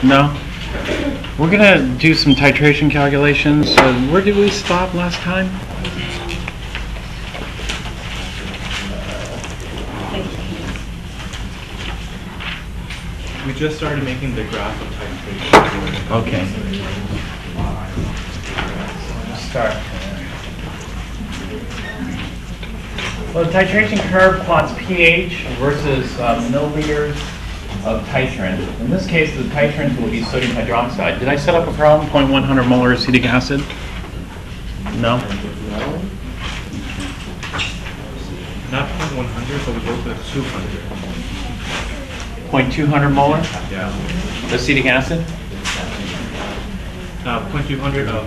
No? We're going to do some titration calculations. Where did we stop last time? We just started making the graph of titration. Okay. Start. Well, the titration curve plots pH versus milliliters of titrant. In this case, the titrant will be sodium hydroxide. Did I set up a problem? 0.100 molar acetic acid? No? Not 0.100, but we go to 200. 0.200 molar Yeah. acetic acid? 0.200 of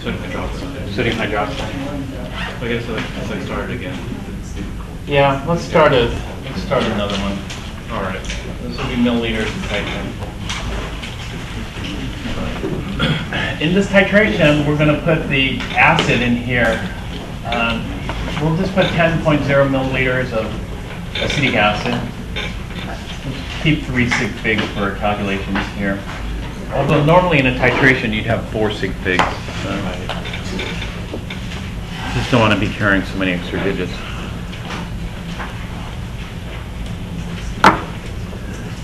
sodium hydroxide. Sodium hydroxide. I guess let's start it again. Yeah, let's start another one. All right. This will be milliliters of titrant. In this titration, we're going to put the acid in here. We'll just put 10.0 milliliters of acetic acid. Keep 3 sig figs for calculations here. Although normally in a titration you'd have 4 sig figs. Just don't want to be carrying so many extra digits.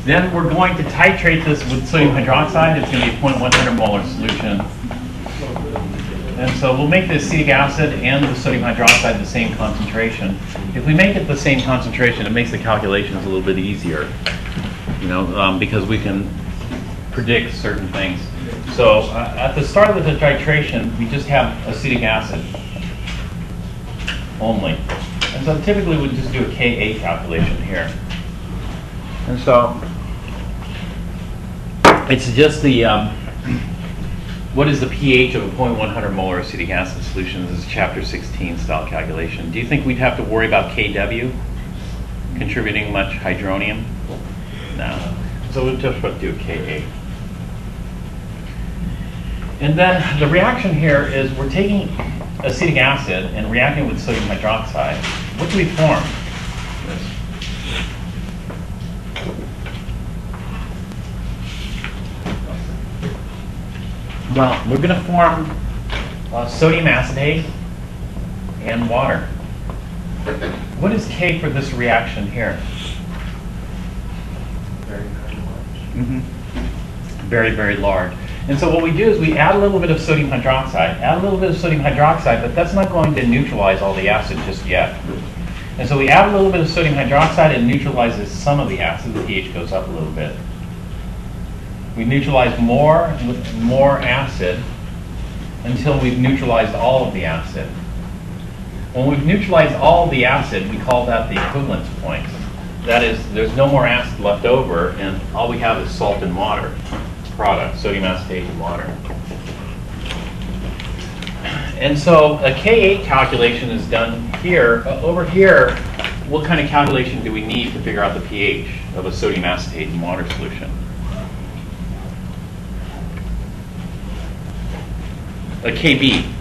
Then we're going to titrate this with sodium hydroxide. It's going to be a 0.100 molar solution. And so we'll make the acetic acid and the sodium hydroxide the same concentration. If we make it the same concentration, it makes the calculations a little bit easier, because we can predict certain things. So at the start of the titration, we just have acetic acid only. And so typically we just do a Ka calculation here. And so it's just the, what is the pH of a 0.100 molar acetic acid solution? This is chapter 16 style calculation. Do you think we'd have to worry about Kw contributing much hydronium? No. So we'll just do a Ka. And then the reaction here is we're taking acetic acid and reacting with sodium hydroxide. What do we form? Well, we're going to form sodium acetate and water. What is K for this reaction here? Very, very large. Very, very large. And so what we do is we add a little bit of sodium hydroxide, but that's not going to neutralize all the acid just yet. And so we add a little bit of sodium hydroxide and neutralizes some of the acid. The pH goes up a little bit. We neutralize more with more acid until we've neutralized all of the acid. When we've neutralized all of the acid, we call that the equivalence point. That is, there's no more acid left over, and all we have is salt and water product, sodium acetate and water. And so a Ka calculation is done here. Over here, what kind of calculation do we need to figure out the pH of a sodium acetate and water solution? A Kb.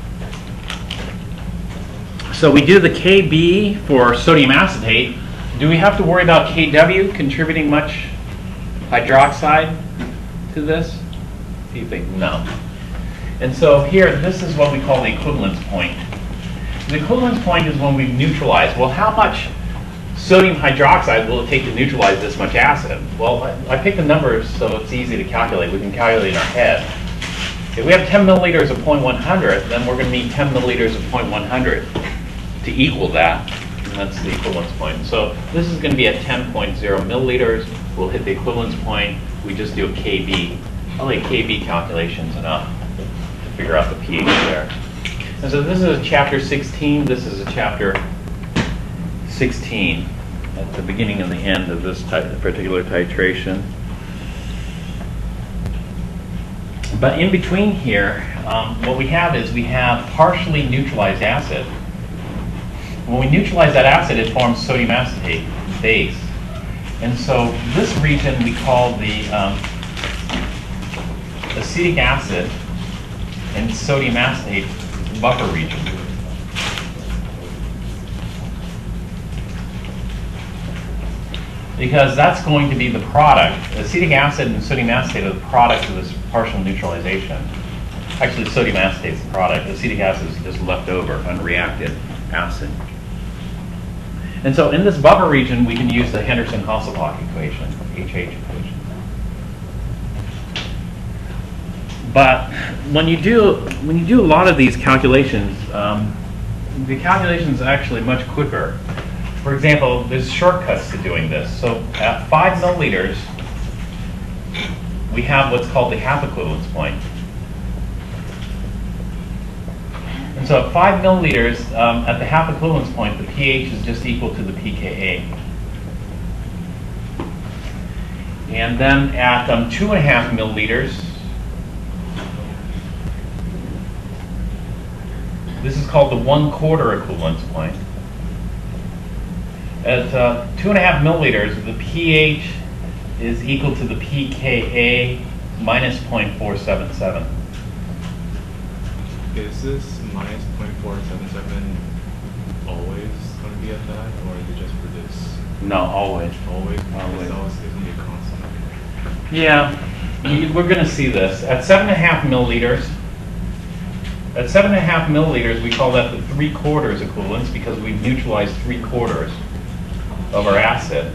So we do the Kb for sodium acetate. Do we have to worry about Kw contributing much hydroxide to this? Do you think? No. And so here, this is what we call the equivalence point. The equivalence point is when we neutralize. Well, how much sodium hydroxide will it take to neutralize this much acid? Well, I picked the numbers so it's easy to calculate. We can calculate in our head. If we have 10 milliliters of 0.100, then we're going to need 10 milliliters of 0.100 to equal that. And that's the equivalence point. So this is going to be at 10.0 milliliters. We'll hit the equivalence point. We just do a Kb. Only a Kb calculation is enough to figure out the pH there. And so this is a chapter 16. This is a chapter 16 at the beginning and the end of this particular titration. But in between here, what we have is we have partially neutralized acid. When we neutralize that acid, it forms sodium acetate base. And so this region we call the acetic acid and sodium acetate buffer region. because that's going to be the product. Acetic acid and sodium acetate are the product of this partial neutralization. Actually, sodium acetate is the product. Acetic acid is just left over, unreacted acid. And so in this buffer region, we can use the Henderson-Hasselbalch equation, HH equation. But when you do a lot of these calculations, the calculations are actually much quicker. For example, there's shortcuts to doing this. So at 5 milliliters, we have what's called the half equivalence point. And so at 5 milliliters, at the half equivalence point, the pH is just equal to the pKa. And then at 2.5 milliliters, this is called the 1/4 equivalence point. At 2.5 milliliters, the pH is equal to the pKa minus 0.477. Is this minus 0.477 always going to be at that, or is it just for this? No, always. Always? Always. It's always going to be a constant. Yeah, we're going to see this. At 7.5 milliliters, we call that the 3/4 equivalence because we've neutralized 3/4 of our acid.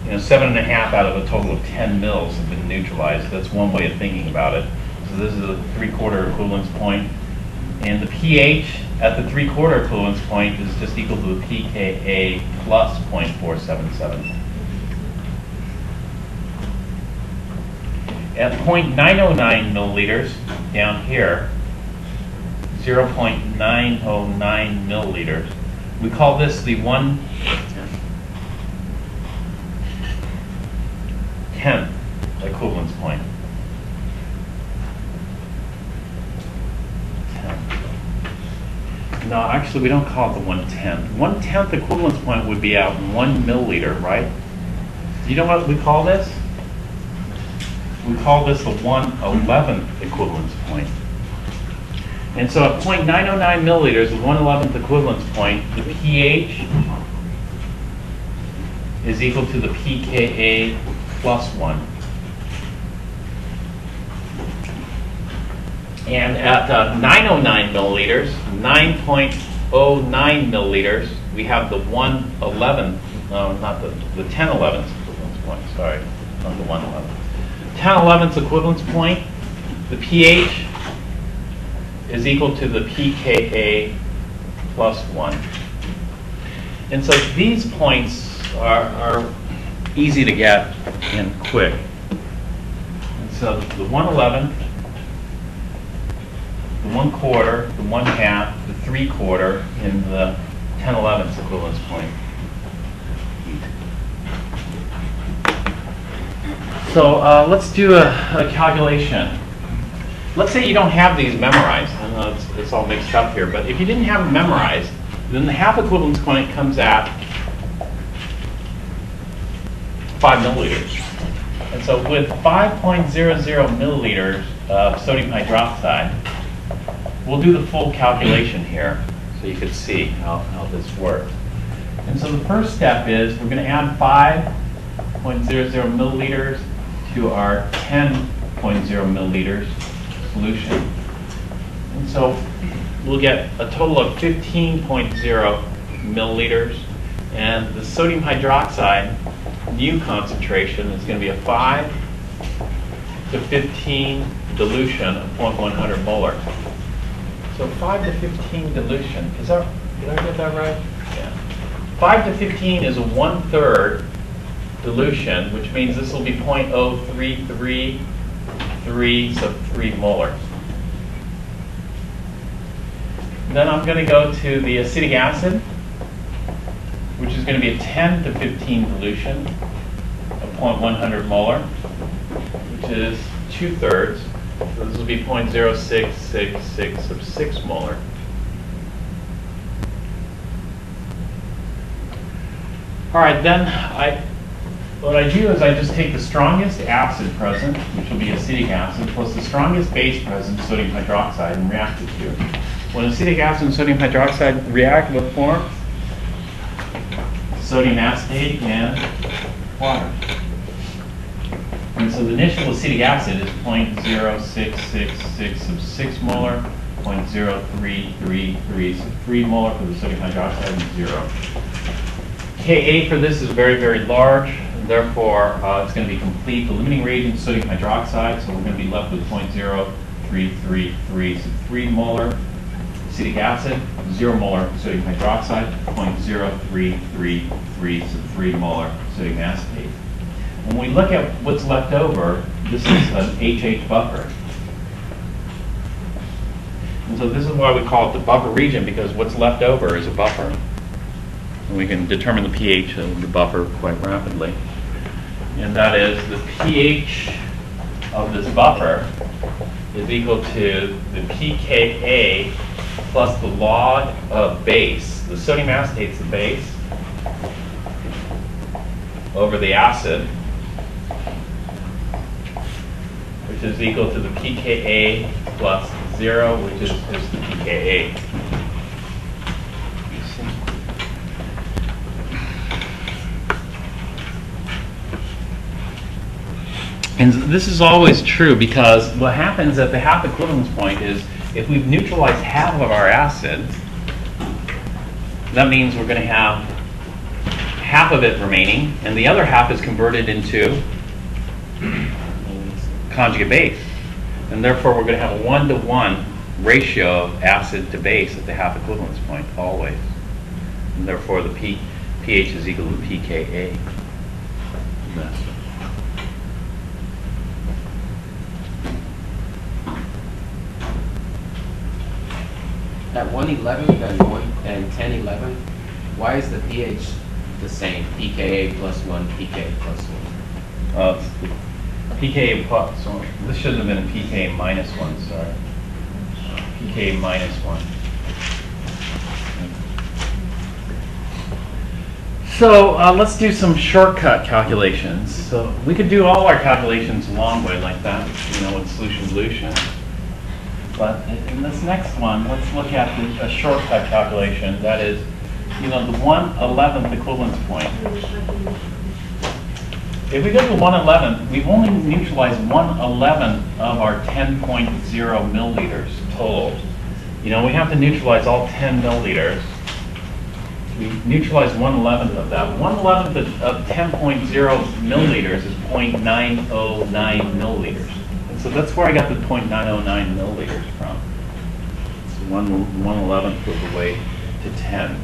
7.5 out of a total of 10 mils have been neutralized. That's one way of thinking about it. So this is a 3/4 equivalence point. And the pH at the 3/4 equivalence point is just equal to the pKa plus 0.477. At 0.909 milliliters, down here, 0.909 milliliters, we call this the 1/10th equivalence point. No, actually, we don't call it the 1/10th. 1/10th equivalence point would be at 1 milliliter, right? Do you know what we call this? We call this the 1/11th equivalence point. And so at 0.909 milliliters, the 1/11th equivalence point, the pH is equal to the pKa plus 1. And at 909 milliliters, 9.09 milliliters, we have the 1/11th, no, not the 10/11th equivalence point, sorry, not the 1/11th. 10/11th equivalence point, the pH is equal to the pKa plus 1. And so these points are easy to get and quick. And so the 1/11th, the 1/4, the 1/2, the 3/4, and the 10/11th equivalence point. So let's do a calculation. Let's say you don't have these memorized. I know it's all mixed up here, but if you didn't have them memorized, then the half equivalence point comes at 5 milliliters. And so with 5.00 milliliters of sodium hydroxide, we'll do the full calculation here so you can see how this works. And so the first step is we're going to add 5.00 milliliters to our 10.0 milliliters solution. And so we'll get a total of 15.0 milliliters. And the sodium hydroxide new concentration is going to be a 5 to 15 dilution of 0.100 molar. So 5 to 15 dilution, did I get that right? Yeah. 5 to 15 is a 1/3 dilution, which means this will be 0.0333, so 3 molar. Then I'm going to go to the acetic acid, which is going to be a 10 to 15 dilution of 0.100 molar, which is 2/3. So this will be 0.0666 of 6 molar. All right, then what I do is I just take the strongest acid present, which will be acetic acid, plus the strongest base present, sodium hydroxide, and react the two. When acetic acid and sodium hydroxide react, what form? Sodium acetate and water. And so the initial acetic acid is 0.0666 of 6 molar, 0.0333 of 3 molar for the sodium hydroxide, and 0. Ka for this is very, very large, and therefore it's going to be complete. The limiting reagent sodium hydroxide, so we're going to be left with 0.0333 of 3 molar acetic acid, 0 molar sodium hydroxide, 0.0333 of 3 molar sodium acetate. When we look at what's left over, this is an HH buffer. And so this is why we call it the buffer region, because what's left over is a buffer. And we can determine the pH of the buffer quite rapidly. And that is the pH of this buffer is equal to the pKa plus the log of base. The sodium acetate's the base over the acid, which is equal to the pKa plus 0, which is just the pKa. And this is always true, because what happens at the half equivalence point is if we've neutralized half of our acid, that means we're going to have half of it remaining, and the other half is converted into conjugate base. And therefore, we're going to have a 1-to-1 ratio of acid to base at the half equivalence point, always. And therefore, the pH is equal to pKa. At 111 and 1011, why is the pH the same? pKa plus 1, pK plus 1. It's pKa plus, so this should have been a pKa minus 1, sorry. pKa minus 1. So let's do some shortcut calculations. So we could do all our calculations a long way like that, with solution. But in this next one, let's look at a shortcut calculation. That is, the 1/11th equivalence point. If we go to 1/11th, we've only neutralized 1/11th of our 10.0 milliliters total. We have to neutralize all 10 milliliters. We neutralize 1/11th of that. 1/11th of 10.0 milliliters is 0.909 milliliters. And so that's where I got the 0.909 milliliters from. So 1/11th of the way to 10.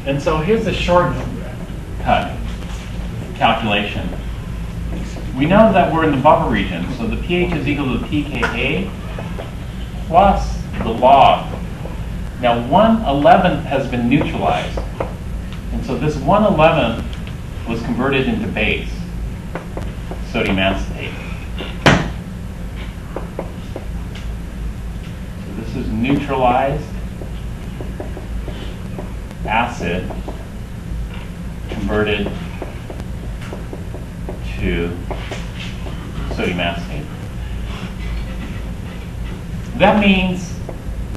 And so here's the shortcut calculation. We know that we're in the buffer region, so the pH is equal to the pKa plus the log. Now 1/11th has been neutralized, and so this 1/11th was converted into base, sodium acetate. So this is neutralized acid converted to sodium acetate. That means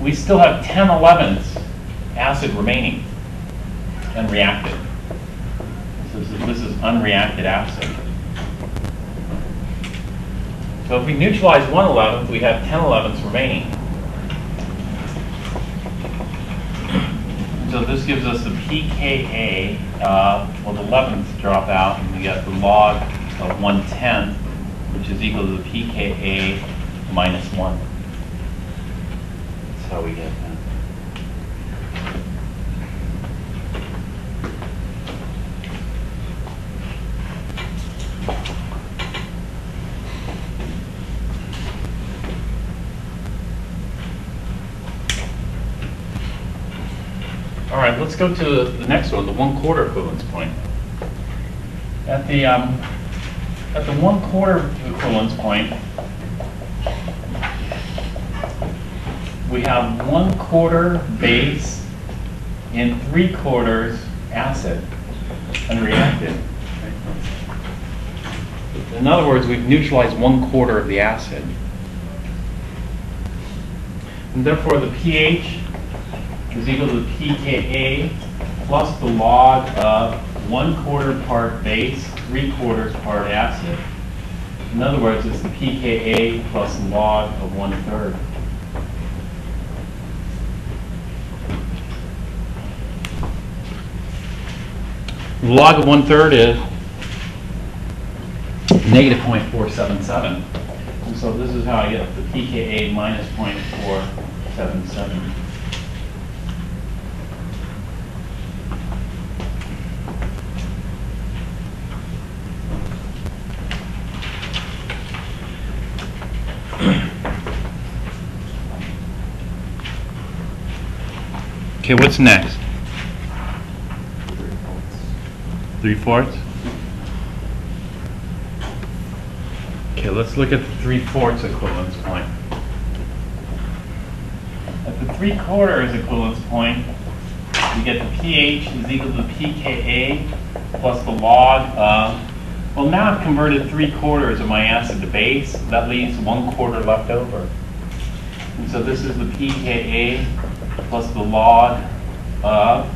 we still have 10/11ths acid remaining unreacted. This is unreacted acid. So if we neutralize 1/11th, we have 10/11ths remaining. So this gives us the pKa, well, the 11ths drop out, and we get the log of 1/10, which is equal to the pKa minus 1. That's how we get that. All right, let's go to the next one, the 1/4 equivalence point. At the 1/4 equivalence point, we have 1/4 base and 3/4 acid, unreacted. In other words, we've neutralized 1/4 of the acid. And therefore, the pH is equal to pKa plus the log of 1/4 part base, 3/4 part acid. In other words, it's the pKa plus log of 1/3. The log of 1/3 is negative 0.477. And so this is how I get the pKa minus 0.477. Okay, what's next? 3/4? Okay, let's look at the 3/4 equivalence point. At the 3/4 equivalence point, we get the pH is equal to pKa plus the log of, well, now I've converted 3/4 of my acid to base. That leaves 1/4 left over. And so this is the pKa plus the log of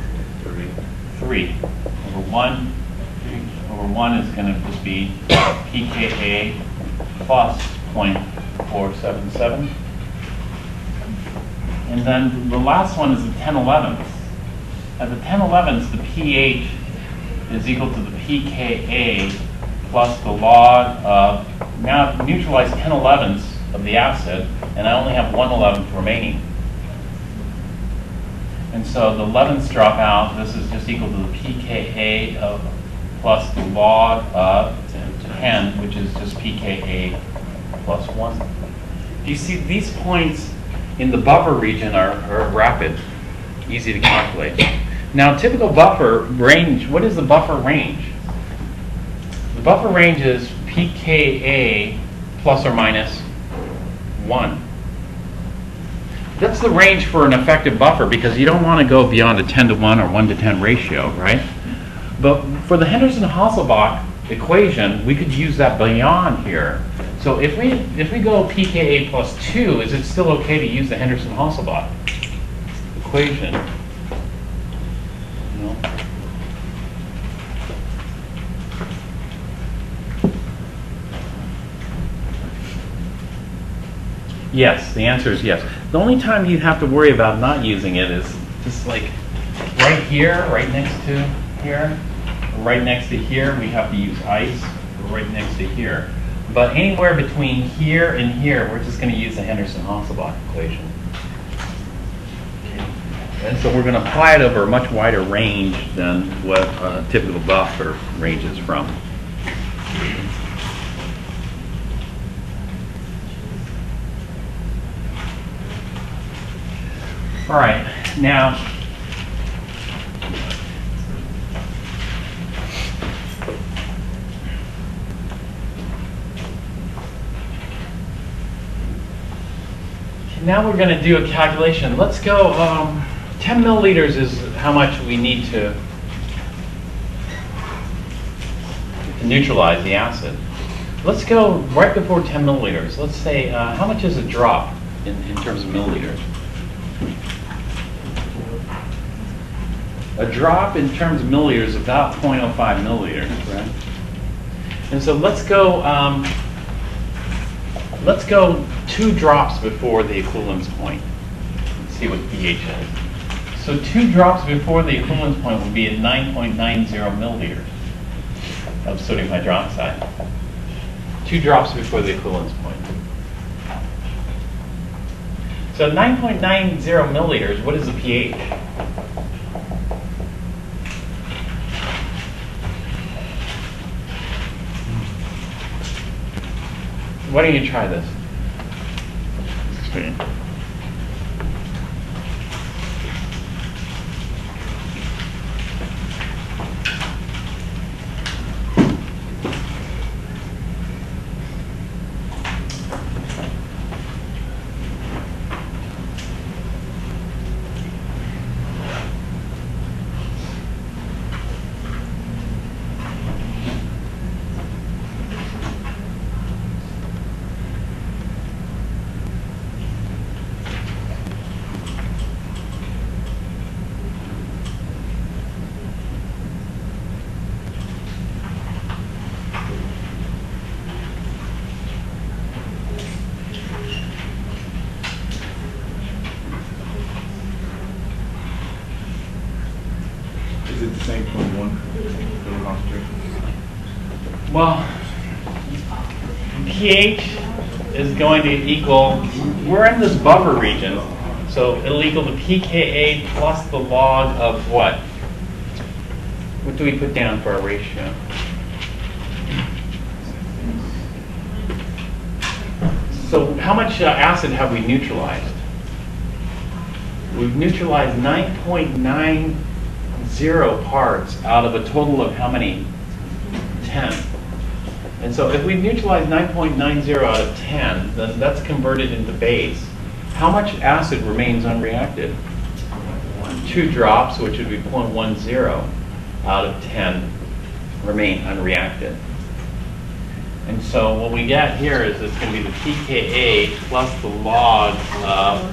3 over 1. 3 over 1 is going to just be pKa plus 0.477. And then the last one is the 10/11. At the 10/11, the pH is equal to the pKa plus the log of, now I've neutralized 10/11 of the acid, and I only have 1/11 remaining. And so the 11ths drop out. This is just equal to the pKa of plus the log of 10, which is just pKa plus 1. You see, these points in the buffer region are rapid, easy to calculate. Now, typical buffer range, what is the buffer range? The buffer range is pKa plus or minus 1. That's the range for an effective buffer because you don't want to go beyond a 10:1 or 1:10 ratio, right? But for the Henderson-Hasselbalch equation, we could use that beyond here. So if we go pKa plus 2, is it still okay to use the Henderson-Hasselbalch equation? No. Yes, the answer is yes. The only time you have to worry about not using it is just like right here, right next to here, or right next to here, we have to use ice, or right next to here. But anywhere between here and here, we're just going to use the Henderson-Hasselbalch equation. And so we're going to apply it over a much wider range than what a typical buffer ranges from. All right, now, we're going to do a calculation. Let's go, 10 milliliters is how much we need to neutralize the acid. Let's go right before 10 milliliters. Let's say, how much is a drop in terms of milliliters? A drop in terms of milliliters is about 0.05 milliliters, right? And so let's go 2 drops before the equivalence point. Let's see what pH is. So 2 drops before the equivalence point would be at 9.90 milliliters of sodium hydroxide. 2 drops before the equivalence point. So 9.90 milliliters, what is the pH? Why don't you try this? See. 1 total concentration? Well, pH is going to equal, we're in this buffer region, so it'll equal the pKa plus the log of what? What do we put down for our ratio? So how much acid have we neutralized? We've neutralized 9.90 parts out of a total of how many? 10. And so if we neutralize 9.90 out of 10, then that's converted into base. How much acid remains unreacted? 2 drops, which would be 0.10 out of 10, remain unreacted. And so what we get here is it's going to be the pKa plus the log of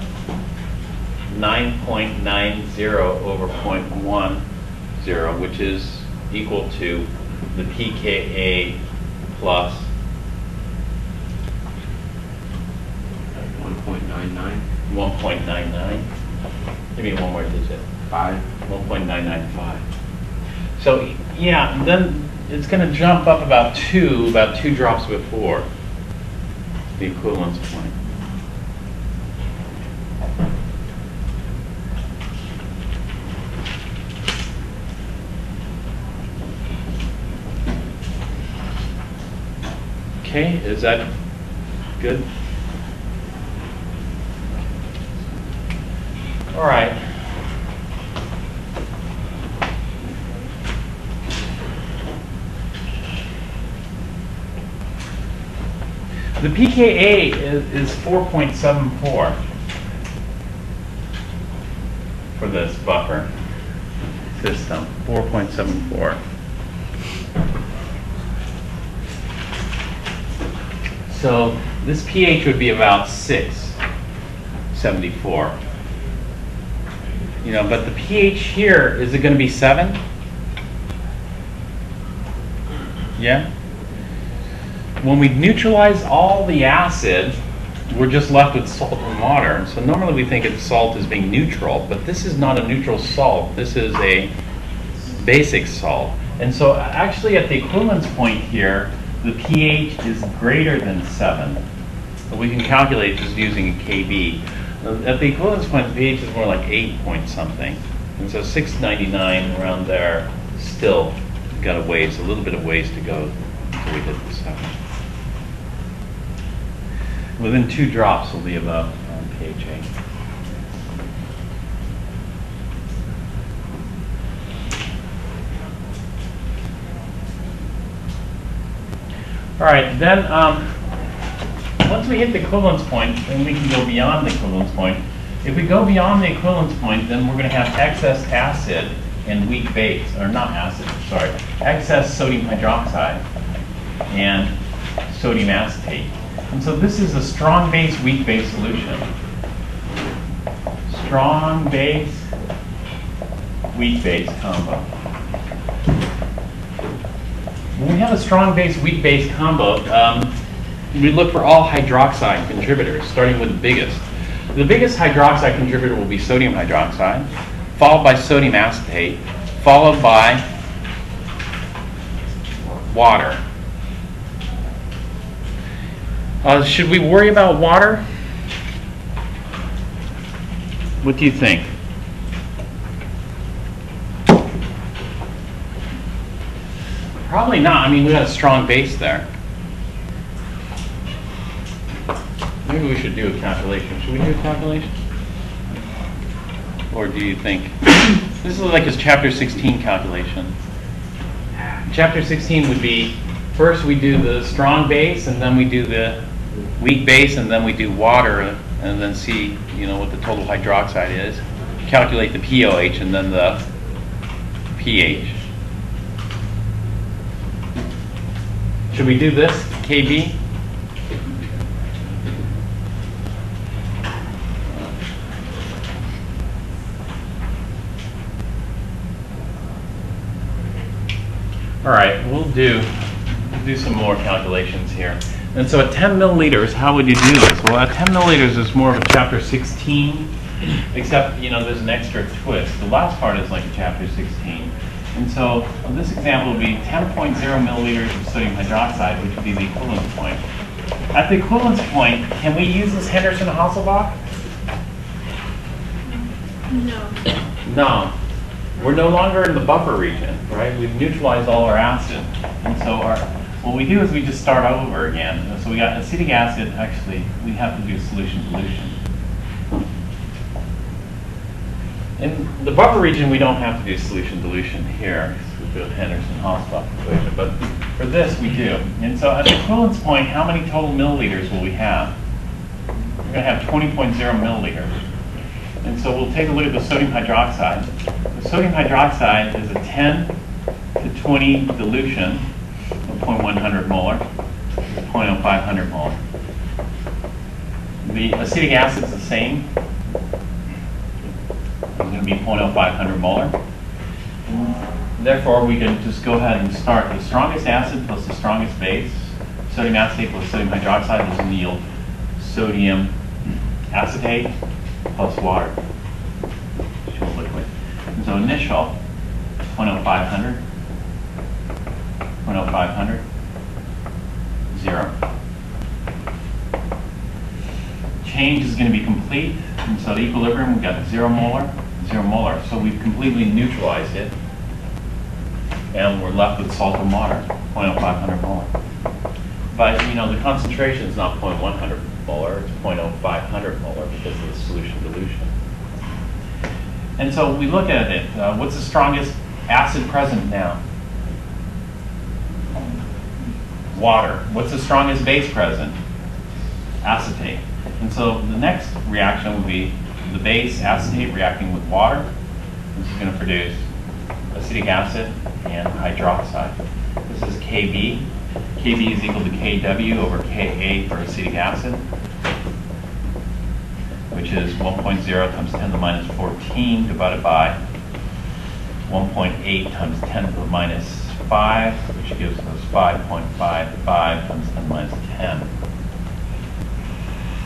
9.90 over 0.10, which is equal to the pKa plus 1.99. 1.99. Give me one more digit. 5. 1.995. So yeah, then it's going to jump up about 2 drops before the equivalence point. Okay, is that good? All right. The pKa is 4.74 for this buffer system, 4.74. So this pH would be about 6.74. You know, but the pH here, is it going to be 7? Yeah? When we neutralize all the acid, we're just left with salt and water. So normally we think of salt as being neutral, but this is not a neutral salt. This is a basic salt. And so actually at the equivalence point here, the pH is greater than 7. But we can calculate just using a Kb. At the equivalence point, the pH is more like 8 point something. And so 699 around there, still got a ways, a little bit of ways to go until we hit the 7. Within 2 drops will be above pH 8. All right, then once we hit the equivalence point, then we can go beyond the equivalence point. If we go beyond the equivalence point, then we're going to have excess acid and weak base, or not acid, sorry, excess sodium hydroxide and sodium acetate. And so this is a strong base, weak base solution. Strong base, weak base combo. When we have a strong base, weak base combo, we look for all hydroxide contributors, starting with the biggest. The biggest hydroxide contributor will be sodium hydroxide, followed by sodium acetate, followed by water. Should we worry about water? What do you think? Probably not. I mean, we got a strong base there. Maybe we should do a calculation. Should we do a calculation? Or do you think? This is like his chapter 16 calculation. Chapter 16 would be, first we do the strong base, and then we do the weak base, and then we do water, and then see, you know, what the total hydroxide is. Calculate the POH and then the pH. Should we do this, KB? All right, we'll do some more calculations here. And so at 10 milliliters, how would you do this? Well, at 10 milliliters is more of a chapter 16, except, you know, there's an extra twist. The last part is like chapter 16. And so in this example would be 10.0 milliliters of sodium hydroxide, which would be the equivalence point. At the equivalence point, can we use this Henderson-Hasselbalch? No. No. We're no longer in the buffer region, right? We've neutralized all our acid. And so what we do is we just start over again. And so we got acetic acid, actually, we have to do solution dilution. In the buffer region, we don't have to do solution dilution here. We do a Henderson-Hasselbalch equation. But for this, we do. And so at the equivalence point, how many total milliliters will we have? We're going to have 20.0 milliliters. And so we'll take a look at the sodium hydroxide. The sodium hydroxide is a 10 to 20 dilution of 0.100 molar, 0.0500 molar. The acetic acid is the same. It's going to be 0.0500 molar. Therefore, we can just go ahead and start the strongest acid plus the strongest base. Sodium acetate plus sodium hydroxide is going to yield sodium acetate plus water, liquid. And so initial, 0.0500, 0.0500, 0. Change is going to be complete, and so the equilibrium, we've got 0 molar, 0 molar. So we've completely neutralized it, and we're left with salt and water, 0.0500 molar. But you know, the concentration is not 0.100 molar, it's 0.0500 molar because of the solution dilution. And so we look at it, what's the strongest acid present now? Water. What's the strongest base present? Acetate. And so the next reaction would be the base acetate reacting with water. This is going to produce acetic acid and hydroxide. This is Kb. Kb is equal to Kw over Ka for acetic acid, which is 1.0 times 10 to the minus 14 divided by 1.8 times 10 to the minus 5, which gives us 5.55 times 10 to the minus 10.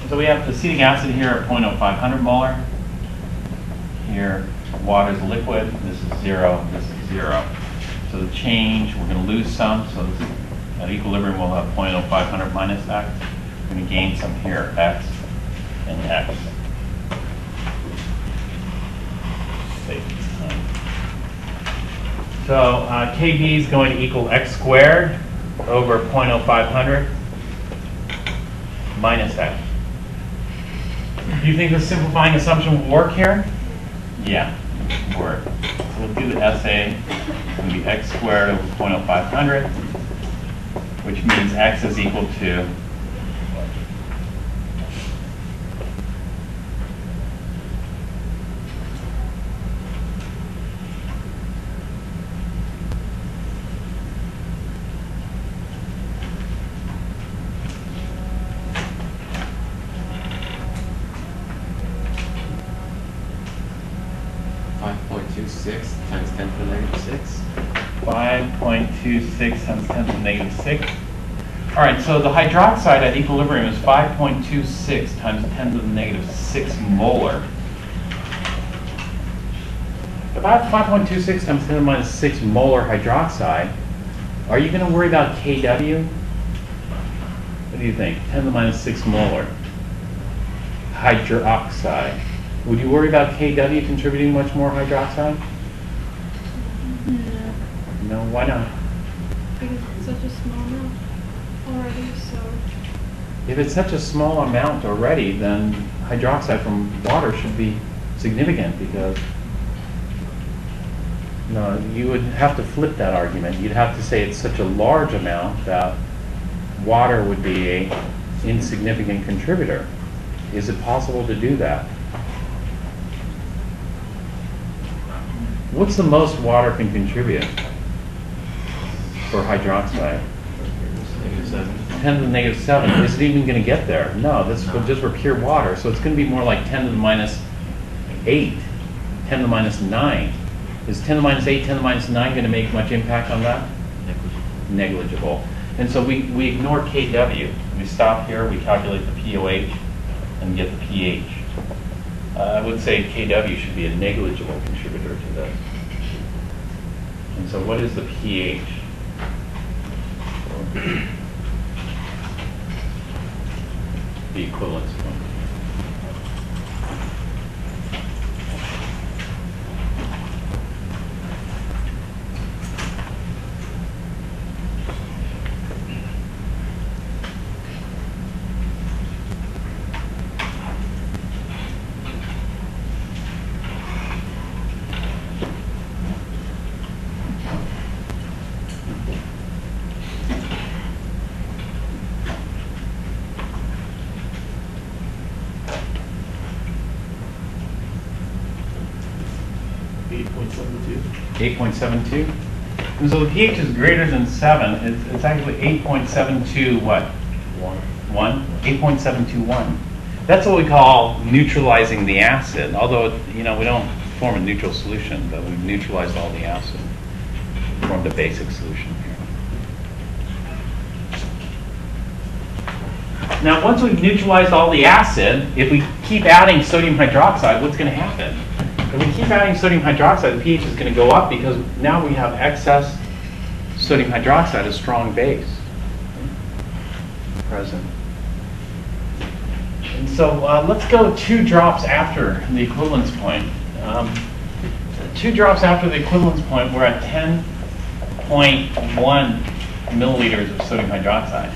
So we have acetic acid here at 0.0500 molar. Here, water is liquid. This is 0. This is 0. So the change, we're going to lose some. So this, at equilibrium, we'll have 0.0500 minus x. We're going to gain some here, x and x. So Kb is going to equal x squared over 0.0500 minus x. Do you think the simplifying assumption will work here? Yeah, it will work. So we'll do the SA. It's going to be x squared over 0.0500, which means x is equal to 5.26 times 10 to the negative 6. 5.26 times 10 to the negative 6. All right, so the hydroxide at equilibrium is 5.26 times 10 to the negative 6 molar. If I have 5.26 times 10 to the minus 6 molar hydroxide, are you going to worry about Kw? What do you think? 10 to the minus 6 molar hydroxide. Would you worry about Kw contributing much more hydroxide? No. No, why not? Because it's such a small amount already, so. If it's such a small amount already, then hydroxide from water should be significant because no, you would have to flip that argument. You'd have to say it's such a large amount that water would be an insignificant contributor. Is it possible to do that? What's the most water can contribute for hydroxide? -7. 10 to the negative 7. Is it even going to get there? No, that's just for pure water. So it's going to be more like 10 to the minus 8, 10 to the minus 9. Is 10 to the minus 8, 10 to the minus 9 going to make much impact on that? Negligible. And so we ignore Kw. We stop here, we calculate the POH, and get the pH. I would say Kw should be a negligible contributor to this. And so what is the pH? The equivalence point. 8.72. And so the pH is greater than 7. It's actually 8.72 what? 1? 8.721. That's what we call neutralizing the acid. Although, we don't form a neutral solution, but we've neutralized all the acid. Formed a basic solution here. Now, once we've neutralized all the acid, if we keep adding sodium hydroxide, what's going to happen? If we keep adding sodium hydroxide, the pH is going to go up because now we have excess sodium hydroxide, a strong base present. And so let's go 2 drops after the equivalence point. 2 drops after the equivalence point, we're at 10.1 milliliters of sodium hydroxide.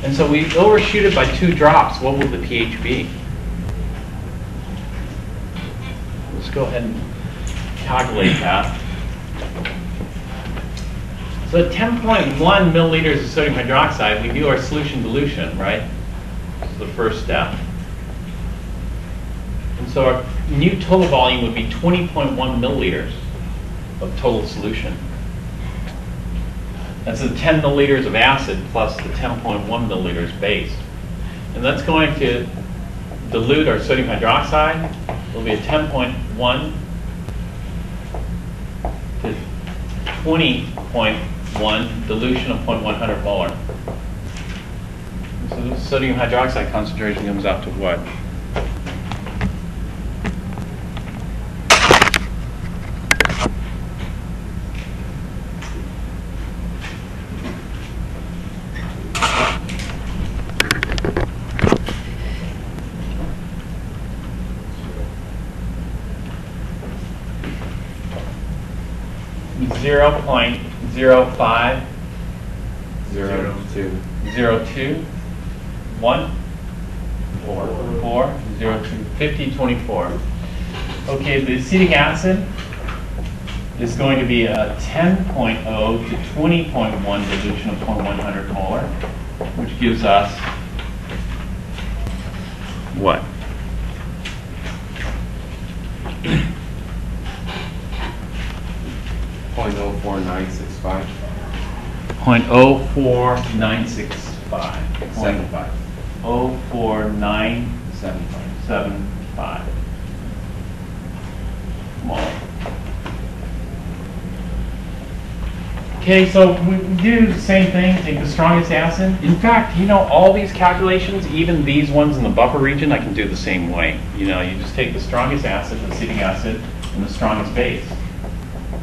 And so we overshoot it by 2 drops. What will the pH be? Let's go ahead and calculate that. So at 10.1 milliliters of sodium hydroxide, we do our solution dilution, right? This is the first step. And so our new total volume would be 20.1 milliliters of total solution. That's the 10 milliliters of acid plus the 10.1 milliliters base. And that's going to dilute our sodium hydroxide. It'll be a 10.1 to 20.1 dilution of 0.100 molar. So the sodium hydroxide concentration comes out to what? Zero point 0.05 02 1 4 0 2 50 24. Okay, the acetic acid is going to be a 10.0 to 20.1 dilution of 0.100 molar, which gives us what? 0.04965. 0.04965. 75. 04975 molar. Okay, so we do the same thing, take the strongest acid. In fact, all these calculations, even these ones in the buffer region, I can do the same way. You just take the strongest acid, the acetic acid, and the strongest base.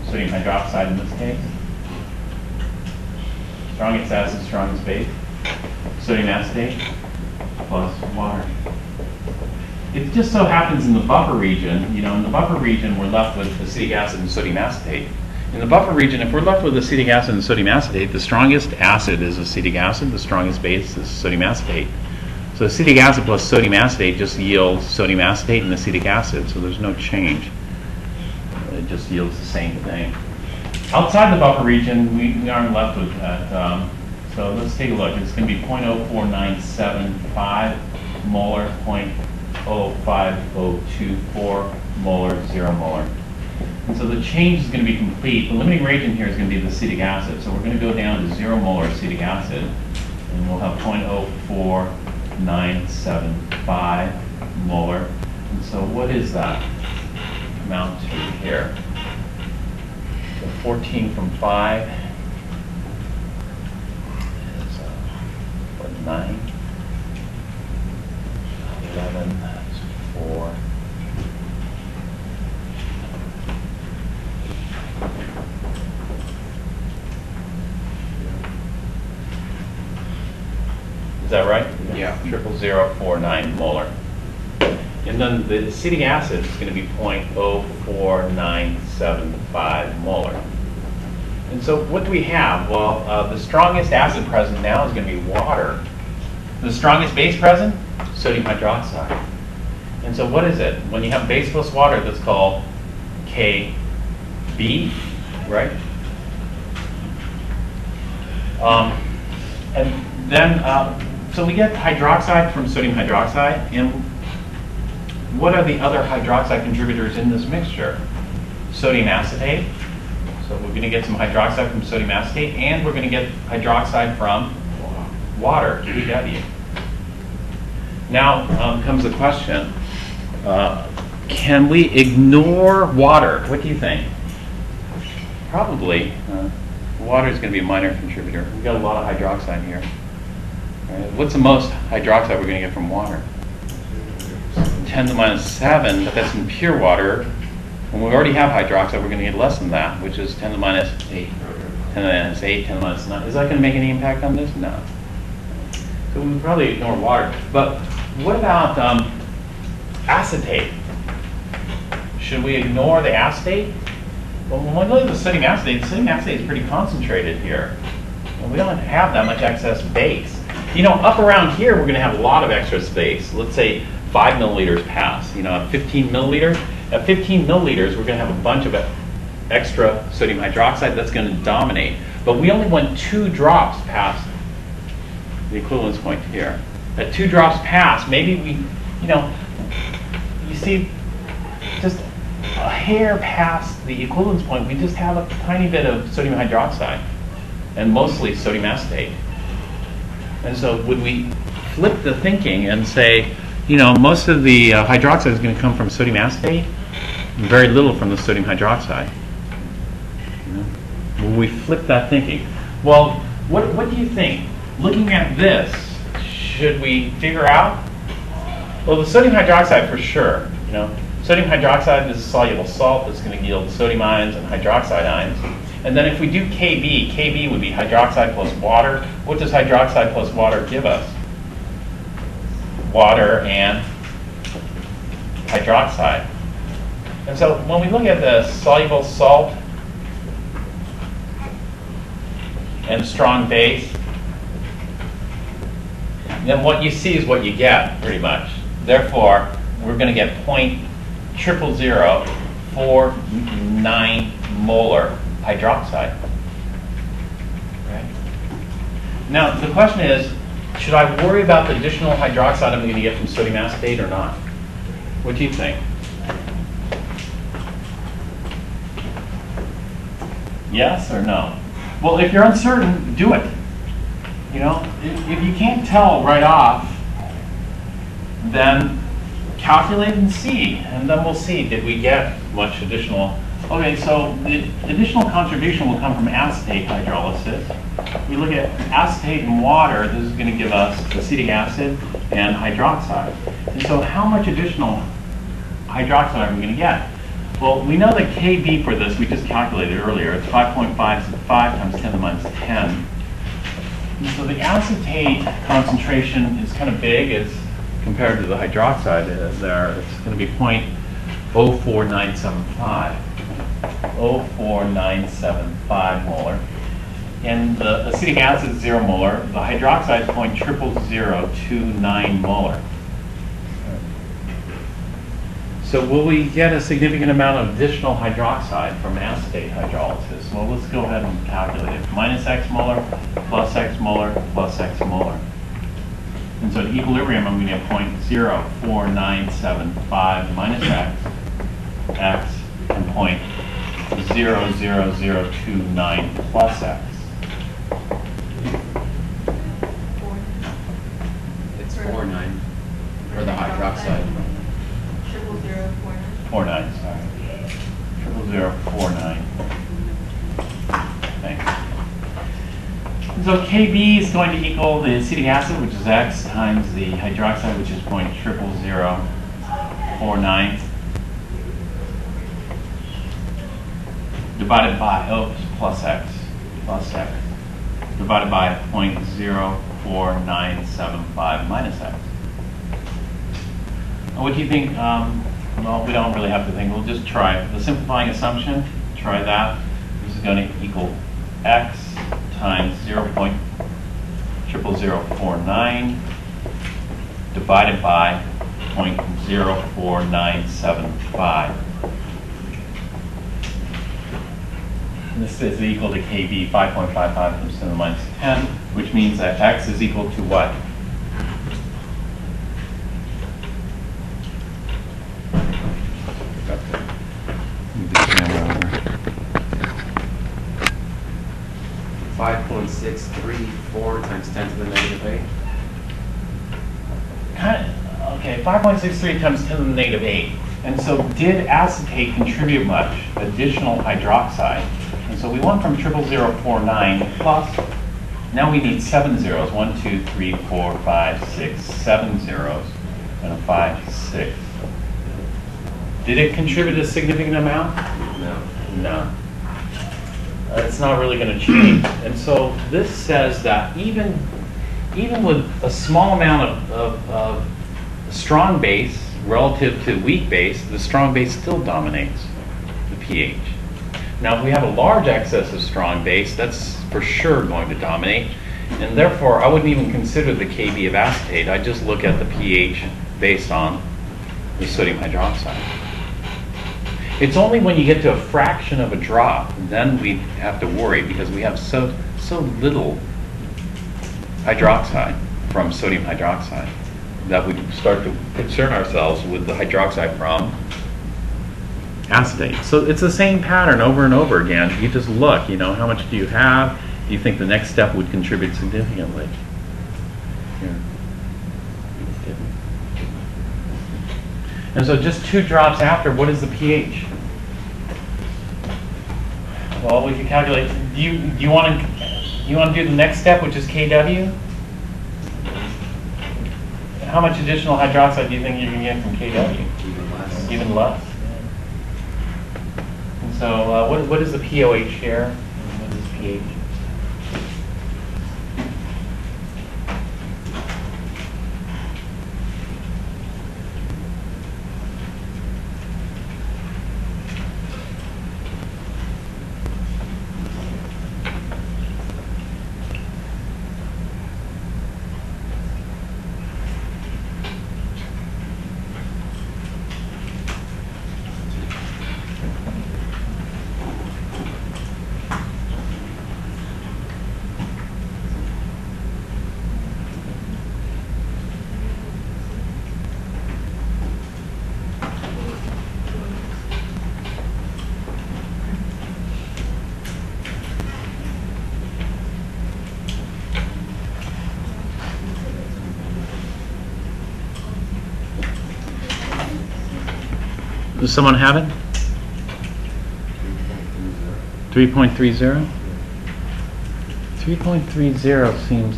Sodium hydroxide in this case. Strongest acid, strongest base. Sodium acetate plus water. It just so happens in the buffer region, in the buffer region we're left with acetic acid and sodium acetate. In the buffer region, if we're left with acetic acid and sodium acetate, the strongest acid is acetic acid, the strongest base is sodium acetate. So acetic acid plus sodium acetate just yields sodium acetate and acetic acid, so there's no change. It just yields the same thing. Outside the buffer region, we aren't left with that. So let's take a look. It's going to be 0.04975 molar, 0.05024 molar, 0 molar. And so the change is going to be complete. The limiting reagent here is going to be the acetic acid. So we're going to go down to 0 molar acetic acid, and we'll have 0.04975 molar. And so what is that amount to here? So 14 from 5 is 9. 11 is 4. that right? Yeah. 0.0049 molar. And then the acetic acid is going to be 0.04975 molar. And so what do we have? Well, the strongest acid present now is going to be water. The strongest base present? Sodium hydroxide. And so what is it? When you have base plus water, that's called Kb, right? And then, so we get hydroxide from sodium hydroxide. And what are the other hydroxide contributors in this mixture? Sodium acetate. So we're going to get some hydroxide from sodium acetate, and we're going to get hydroxide from water, Kw. Now comes the question, can we ignore water? What do you think? Probably. Water is going to be a minor contributor. We've got a lot of hydroxide here. Right. What's the most hydroxide we're going to get from water? 10 to the minus 7, but that's in pure water. When we already have hydroxide, we're going to get less than that, which is 10 to the minus 8. 10 to the minus 8, 10 to the minus 9. Is that going to make any impact on this? No. So we would probably ignore water. But what about acetate? Should we ignore the acetate? Well, when we look at the sodium acetate is pretty concentrated here. And we don't have that much excess base. You know, up around here, we're going to have a lot of extra space. Let's say 5 milliliters pass. You know, at 15 milliliters, we're going to have a bunch of extra sodium hydroxide that's going to dominate. But we only want 2 drops past the equivalence point here. At 2 drops past, maybe we, you know, you see, just a hair past the equivalence point, we just have a tiny bit of sodium hydroxide, and mostly sodium acetate. And so would we flip the thinking and say, you know, most of the hydroxide is going to come from sodium acetate, and very little from the sodium hydroxide? You know? Will we flip that thinking? Well, what do you think? Looking at this, should we figure out? Well, the sodium hydroxide for sure. You know, sodium hydroxide is a soluble salt that's going to yield sodium ions and hydroxide ions. And then if we do Kb, Kb would be hydroxide plus water. What does hydroxide plus water give us? Water and hydroxide. And so when we look at the soluble salt and strong base, then what you see is what you get, pretty much. Therefore, we're going to get 0.0049 molar hydroxide. Right? Now, the question is, should I worry about the additional hydroxide I'm going to get from sodium acetate or not? What do you think? Yes or no? Well, if you're uncertain, do it. You know, if you can't tell right off, then calculate and see, and then we'll see, did we get much additional? Okay, so the additional contribution will come from acetate hydrolysis. We look at acetate and water, this is going to give us acetic acid and hydroxide. And so how much additional hydroxide are we going to get? Well, we know that Kb for this, we just calculated earlier, it's 5.5 times 10 to the minus 10. And so the acetate concentration is kind of big as compared to the hydroxide there. It's going to be 0.04975. 0.04975 molar. And the acetic acid is 0 molar. The hydroxide is 0.00029 molar. So will we get a significant amount of additional hydroxide from acetate hydrolysis? Well, let's go ahead and calculate it. Minus X molar, plus X molar, plus X molar. And so at equilibrium, I'm going to get 0.04975 minus X, and 0.00029 plus X. It's 4.9 for the hydroxide. 49, sorry. 0.049. Thanks. So Kb is going to equal the acetic acid, which is X, times the hydroxide, which is 0.00049, divided by, plus X, divided by 0.04975 minus x. What do you think? Well, we don't really have to think. We'll just try. The simplifying assumption, try that. This is going to equal x times 0.00049 divided by 0.04975. And this is equal to KB, 5.55 times 10 to the minus 10, which means that x is equal to what? Move the camera over. 5.634 times 10 to the negative 8. Okay, 5.63 times 10 to the negative 8. And so did acetate contribute much additional hydroxide? And so we went from 0.049 plus, now we need 7 zeros. 1, 2, 3, 4, 5, 6, 7 zeros, and a 5, 6. Did it contribute a significant amount? No. No. It's not really going to change. And so this says that even with a small amount of strong base relative to weak base, the strong base still dominates the pH. Now, if we have a large excess of strong base, that's for sure going to dominate. And therefore, I wouldn't even consider the Kb of acetate. I just look at the pH based on the sodium hydroxide. It's only when you get to a fraction of a drop, then we have to worry, because we have so little hydroxide from sodium hydroxide that we start to concern ourselves with the hydroxide from acetate. So it's the same pattern over and over again. You just look, how much do you have? Do you think the next step would contribute significantly? Here. And so just 2 drops after, what is the pH? Well, we can calculate. Do you want to do the next step, which is Kw? How much additional hydroxide do you think you can get from Kw? Even less. Even less. And so, what is the POH here? And what is pH? Does someone have it? 3.30? 3.30 seems,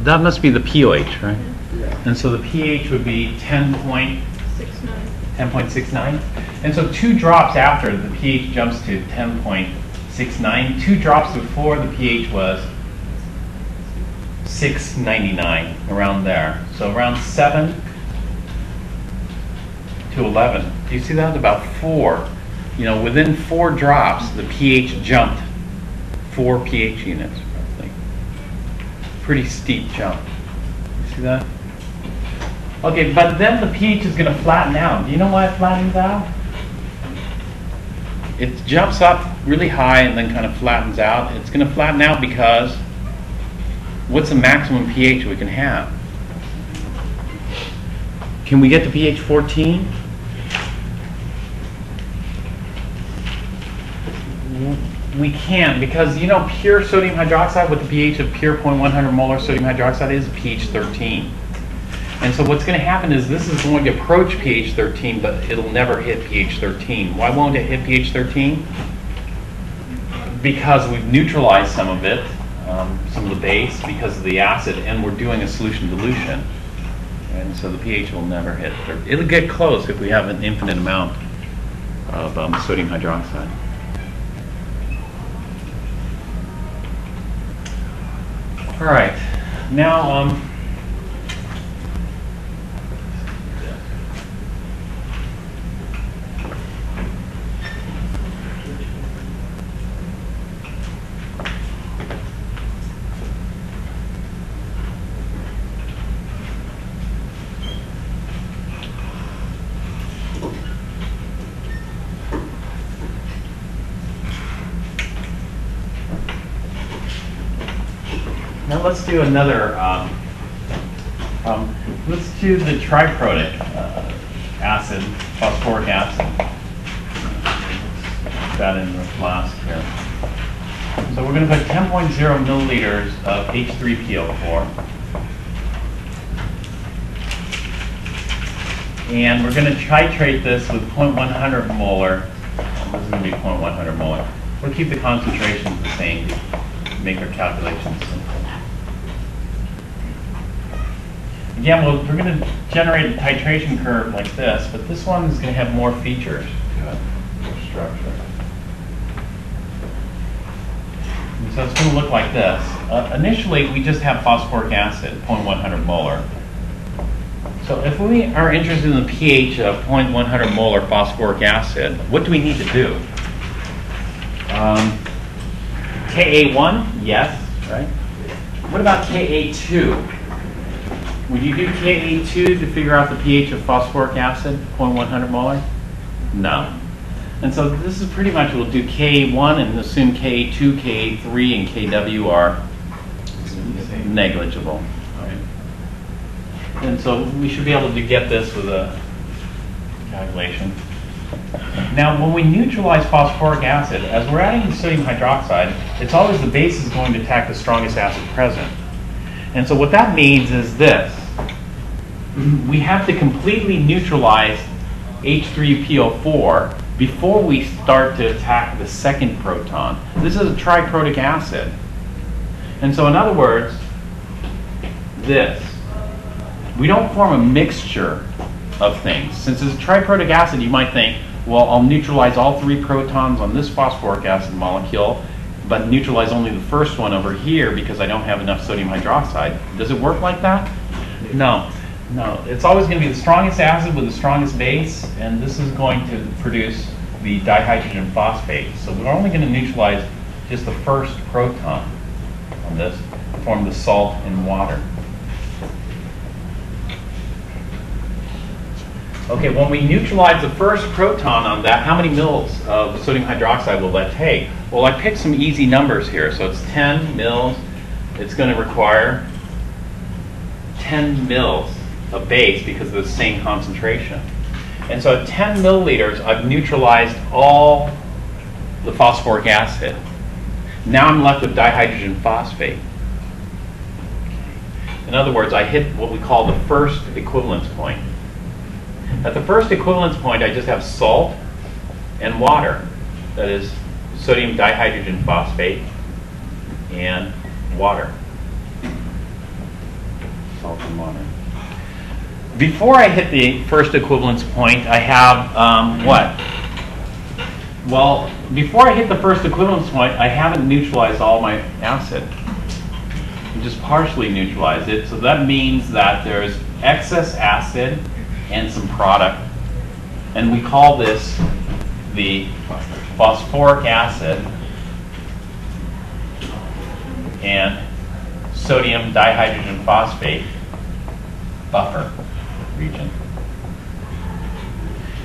that must be the POH, right? Yeah. And so the pH would be 10.69. And so 2 drops after, the pH jumps to 10.69. 2 drops before, the pH was 699, around there. So around 7 to 11. Do you see that? About 4. Within 4 drops, the pH jumped 4 pH units, roughly. Pretty steep jump. You see that? Okay, but then the pH is going to flatten out. Do you know why it flattens out? It jumps up really high and then kind of flattens out. It's going to flatten out because what's the maximum pH we can have? Can we get to pH 14? We can, because pure sodium hydroxide with the pH of pure 0.100 molar sodium hydroxide is pH 13. And so what's going to happen is this is going to approach pH 13, but it'll never hit pH 13. Why won't it hit pH 13? Because we've neutralized some of it, some of the base, because of the acid, and we're doing a solution dilution. And so the pH will never hit. It'll get close if we have an infinite amount of sodium hydroxide. All right. Now, now let's do another, let's do the triprotic acid, phosphoric acid. Put that in the flask here. So we're going to put 10.0 milliliters of H3PO4. And we're going to titrate this with 0.100 molar. This is going to be 0.100 molar. We'll keep the concentrations the same to make our calculations simple. Again, we're going to generate a titration curve like this, but this one is going to have more features to it, more structure. And so it's going to look like this. Initially, we just have phosphoric acid, 0.100 molar. So if we are interested in the pH of 0.100 molar phosphoric acid, what do we need to do? Ka1? Yes, right? What about Ka2? Would you do Ka2 to figure out the pH of phosphoric acid, 0.100 molar? No. And so this is pretty much, we'll do Ka1 and assume Ka2, Ka3, and Kw are negligible. Right? And so we should be able to get this with a calculation. Now, when we neutralize phosphoric acid, as we're adding sodium hydroxide, it's always the base is going to attack the strongest acid present. And so what that means is this. We have to completely neutralize H3PO4 before we start to attack the second proton. This is a triprotic acid. And so in other words, this. We don't form a mixture of things. Since it's a triprotic acid, you might think, well, I'll neutralize all 3 protons on this phosphoric acid molecule, but neutralize only the first one over here because I don't have enough sodium hydroxide. Does it work like that? No. No. It's always going to be the strongest acid with the strongest base, and this is going to produce the dihydrogen phosphate. So we're only going to neutralize just the first proton on this, form the salt in water. Okay, when we neutralize the first proton on that, how many mils of sodium hydroxide will that take? Well, I picked some easy numbers here. So it's 10 mils. It's going to require 10 mils of base because of the same concentration. And so at 10 milliliters, I've neutralized all the phosphoric acid. Now I'm left with dihydrogen phosphate. In other words, I hit what we call the first equivalence point. At the first equivalence point, I just have salt and water. That is sodium dihydrogen phosphate and water. Salt and water. Before I hit the first equivalence point, I have what? Well, before I hit the first equivalence point, I haven't neutralized all my acid. I just partially neutralized it. So that means that there's excess acid and some product. And we call this the phosphoric acid and sodium dihydrogen phosphate buffer region.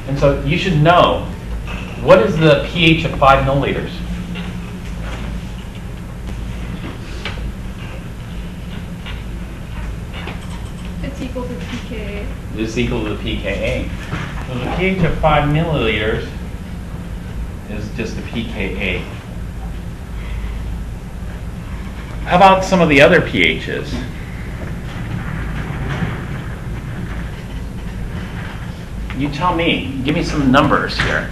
And so you should know, what is the pH of 5 milliliters? It's equal to pKa. It's equal to the pKa. So the pH of 5 milliliters is just the pKa. How about some of the other pHs? You tell me. Give me some numbers here.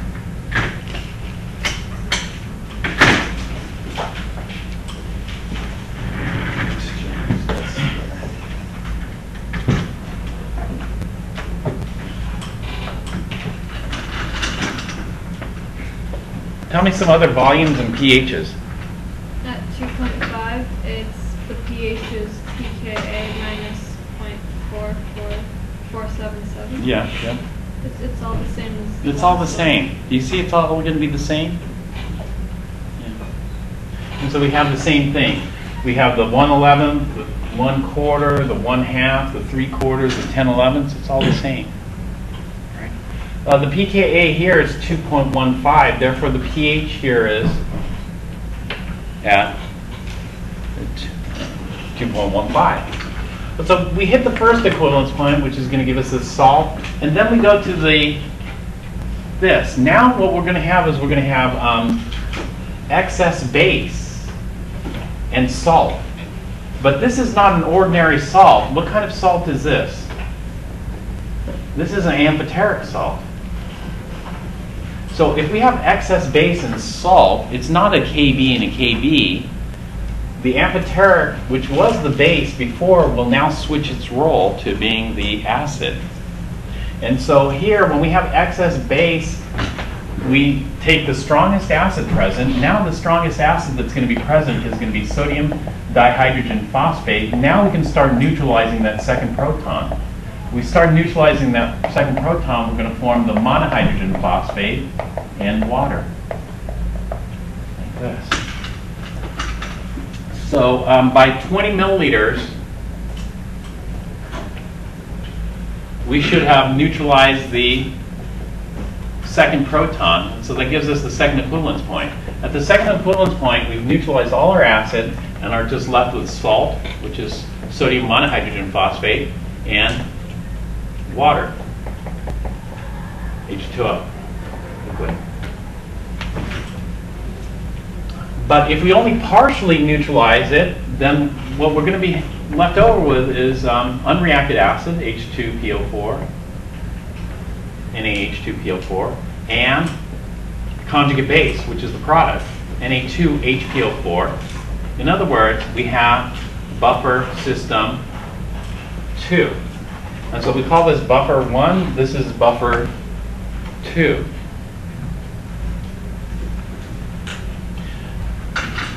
Tell me some other volumes and pHs. At 2.5, it's the pH is pKa minus 0.44477. Yeah, yeah. It's all the same as. It's all the same. Do you see it's all going to be the same? Yeah. And so we have the same thing. We have the 1/11, the 1/4, the 1/2, the 3/4, the 10/11. It's all the same. Right? The pKa here is 2.15. Therefore, the pH here is at 2.15. So we hit the first equivalence point, which is going to give us this salt, and then we go to this. Now what we're going to have is we're going to have excess base and salt. But this is not an ordinary salt. What kind of salt is this? This is an amphoteric salt. So if we have excess base and salt, it's not a Kb and a Kb. The amphoteric, which was the base before, will now switch its role to being the acid. And so here, when we have excess base, we take the strongest acid present. Now the strongest acid that's going to be present is going to be sodium dihydrogen phosphate. Now we can start neutralizing that second proton. We start neutralizing that second proton, we're going to form the monohydrogen phosphate and water. Like this. So by 20 milliliters, we should have neutralized the second proton. So that gives us the second equivalence point. At the second equivalence point, we've neutralized all our acid and are just left with salt, which is sodium monohydrogen phosphate, and water, H2O, liquid. But if we only partially neutralize it, then what we're going to be left over with is unreacted acid, H2PO4, NaH2PO4, and conjugate base, which is the product, Na2HPO4. In other words, we have buffer system 2. And so we call this buffer 1, this is buffer 2.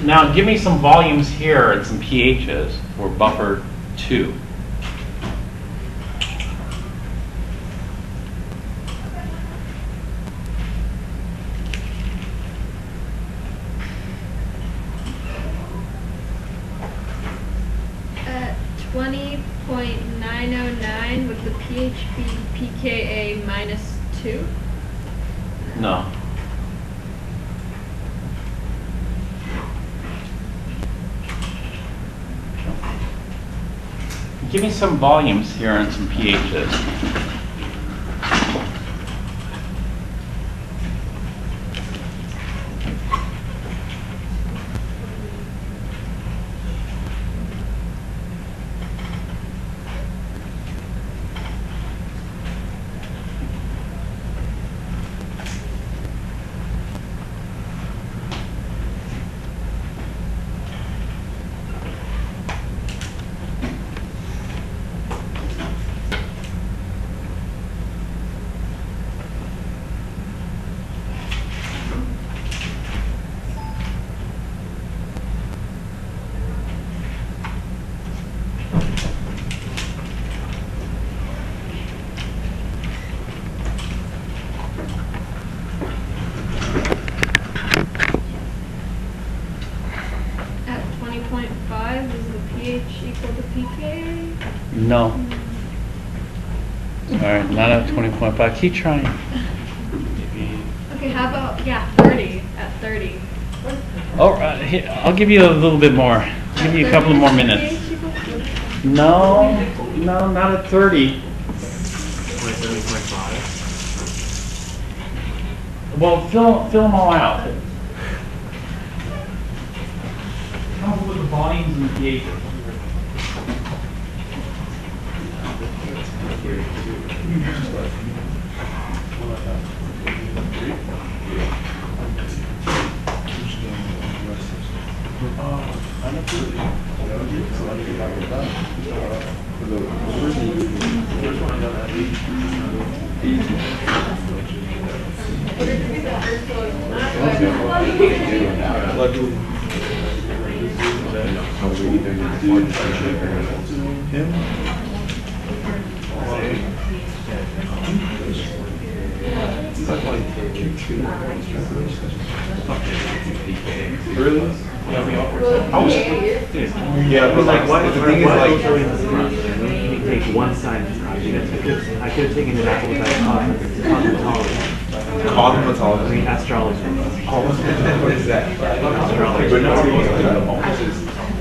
Now give me some volumes here and some pHs for buffer 2. At 20.909 with the pH be pKa minus 2? No. Give me some volumes here and some pHs. No. All right, not at 20.5. Keep trying. Maybe. Okay, how about, 30, at 30. Oh, here, I'll give you a little bit more. I'll give you a couple of more minutes. No, not at 30. 27.5. Well, fill them all out. Come up with the volumes and the pHs. Really? Yeah, but like, what? the thing is like, You take one side of the project. I could have taken it out without cosmetology. cosmetology. I mean, astrology. What is that? Astrology. But no,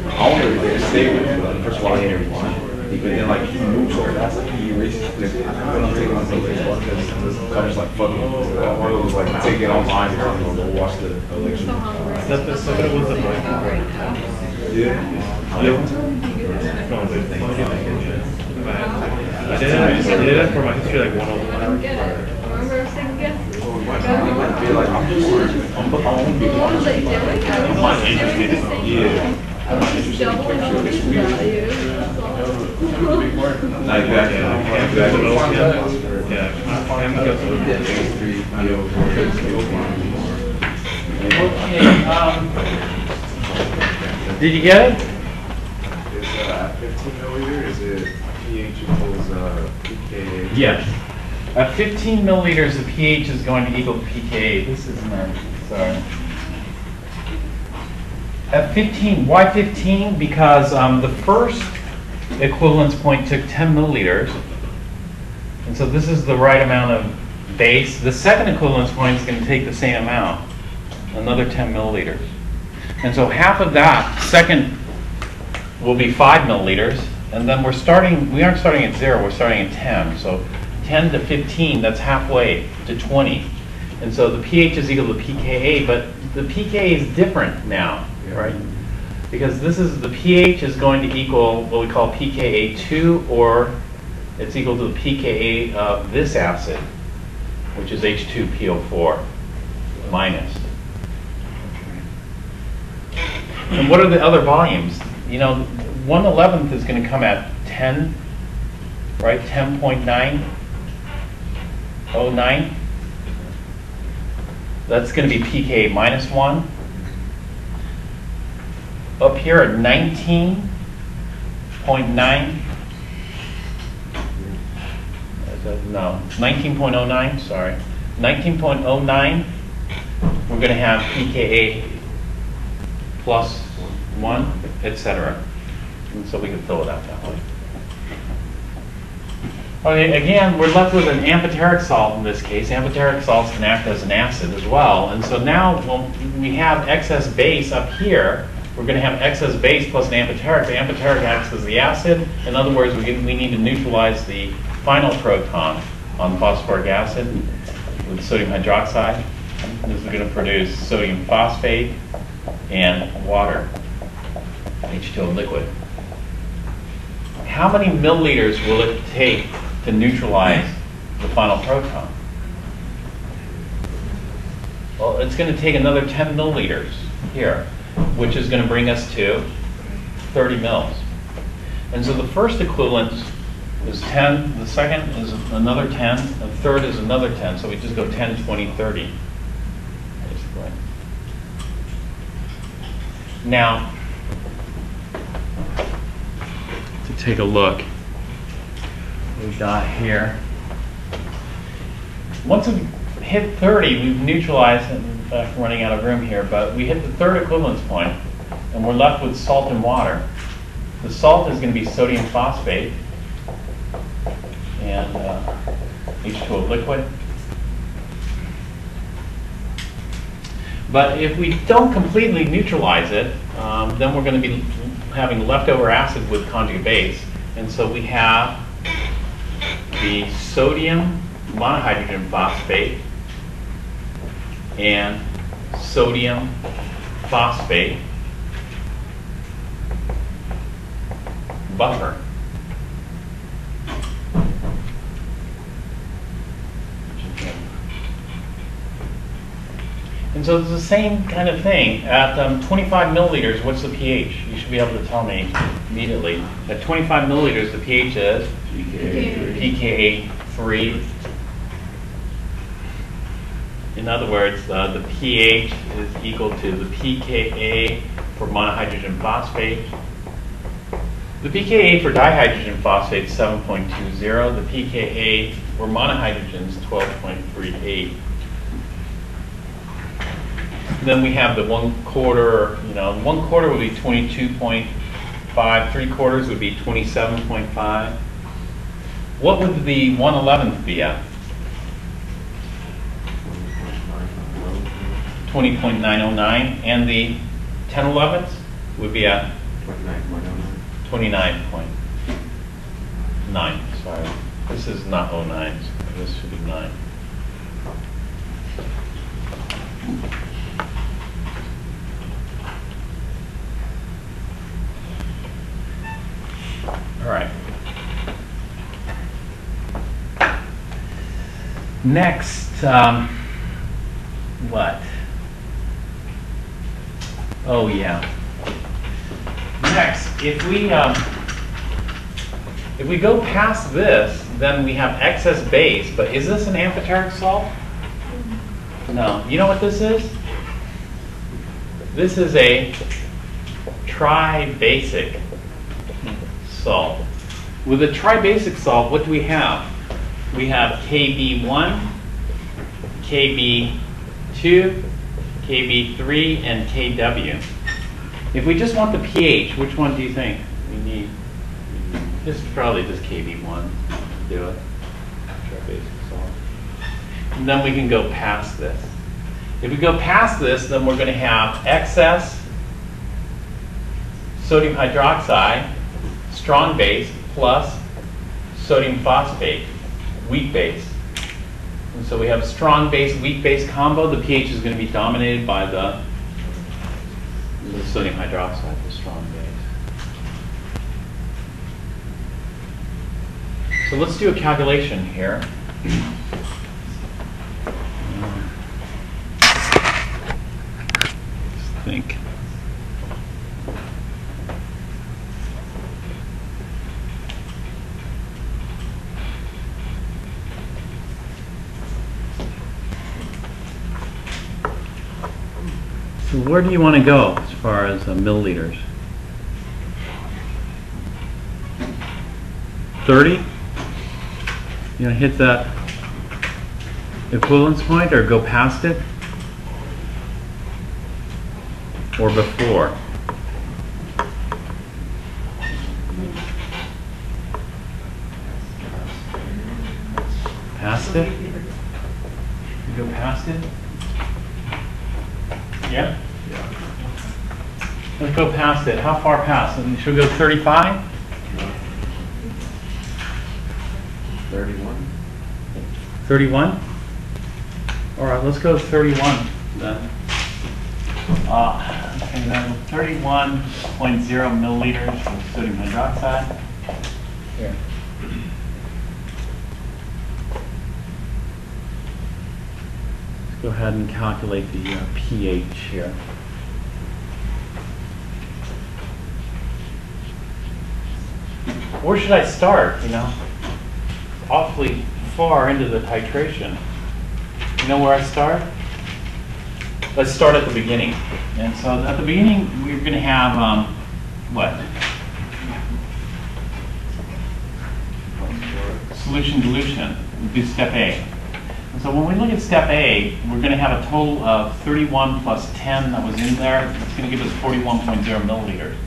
I wonder if they stay with him. First of all, I hate everyone. But then, like, he moves so fast, like, he erases it. I don't take it on Facebook because I'm just like, fuck it. One of those, like, take it online or something, or go watch the election. That's the second was the mic. Yeah. I did it for my history like 101. Get it. Remember second guess? Be like, I'm just, I'm What was they doing? I'm not interested. yeah. Doubling all these values. Like that, exactly. Okay, did you get it? Is 15 milliliter? Is it pH equals pKa? Yes. At 15 milliliters, the pH is going to equal pKa. This isn't our, sorry. At 15, why 15? Because the first equivalence point took 10 milliliters. And so this is the right amount of base. The second equivalence point is going to take the same amount, another 10 milliliters. And so half of that second will be 5 milliliters. And then we aren't starting at 0, we're starting at 10. So 10 to 15, that's halfway to 20. And so the pH is equal to pKa, but the pKa is different now, right? Because this is, the pH is going to equal what we call pKa2, or it's equal to the pKa of this acid, which is H2PO4 minus. And what are the other volumes? You know, 1/11th is going to come at 10, right? 10.909. That's going to be pKa minus 1. Up here at 19.9. No, 19.09, sorry. 19.09, we're going to have pKa plus 1, etc. And so we can fill it out that way. Okay, again, we're left with an amphoteric salt in this case. Amphoteric salts can act as an acid as well. And so now when we have excess base up here, we're going to have excess base plus an amphoteric. The amphoteric acts as the acid. In other words, we need to neutralize the final proton on phosphoric acid with sodium hydroxide. This is going to produce sodium phosphate and water, H2O liquid. How many milliliters will it take to neutralize the final proton? Well, it's going to take another 10 milliliters here, which is going to bring us to 30 mils. And so the first equivalence is 10, the second is another 10, the third is another 10, so we just go 10, 20, 30, basically. Now, to take a look, we got here. Once we hit 30, we've neutralized, in fact, running out of room here, but we hit the third equivalence point, and we're left with salt and water. The salt is going to be sodium phosphate and H2O liquid. But if we don't completely neutralize it, then we're going to be having leftover acid with conjugate base. And so we have the sodium monohydrogen phosphate and sodium phosphate buffer. And so it's the same kind of thing. At 25 milliliters, what's the pH? You should be able to tell me immediately. At 25 milliliters, the pH is pKa3. In other words, the pH is equal to the pKa for monohydrogen phosphate The pKa for dihydrogen phosphate is 7.20. The pKa for monohydrogen is 12.38. Then we have the 1/4, 1/4 would be 22.5, 3/4 would be 27.5. What would the 1/11th be at? 20.909. And the 10/11th would be at 29.9. Sorry. This is not 09. This should be 9. All right. Next, what? Oh yeah. Next, if we go past this, then we have excess base. But is this an amphoteric salt? No. You know what this is? This is a tribasic salt. With a tribasic salt, what do we have? We have KB1, KB2, KB3, and KW. If we just want the pH, which one do you think we need? This is probably just KB1 to do it. Tribasic salt. And then we can go past this. If we go past this, then we're going to have excess sodium hydroxide, strong base, plus sodium phosphate, weak base. And so we have strong base, weak base combo. The pH is going to be dominated by the sodium hydroxide, the strong base. So let's do a calculation here. Let's think. So where do you want to go as far as milliliters? 30? You want to hit that equivalence point or go past it? Or before? Past it? You go past it? Yeah? Let's go past it. How far past? Should we go 35? 31. 31? All right, let's go 31 then. Okay, then 31.0 milliliters of sodium hydroxide. Here. Let's go ahead and calculate the pH here. Where should I start, Awfully far into the titration. You know where I start? Let's start at the beginning. And so at the beginning, we're going to have, what? Solution dilution would be step A. And so when we look at step A, we're going to have a total of 31 plus 10 that was in there. It's going to give us 41.0 milliliters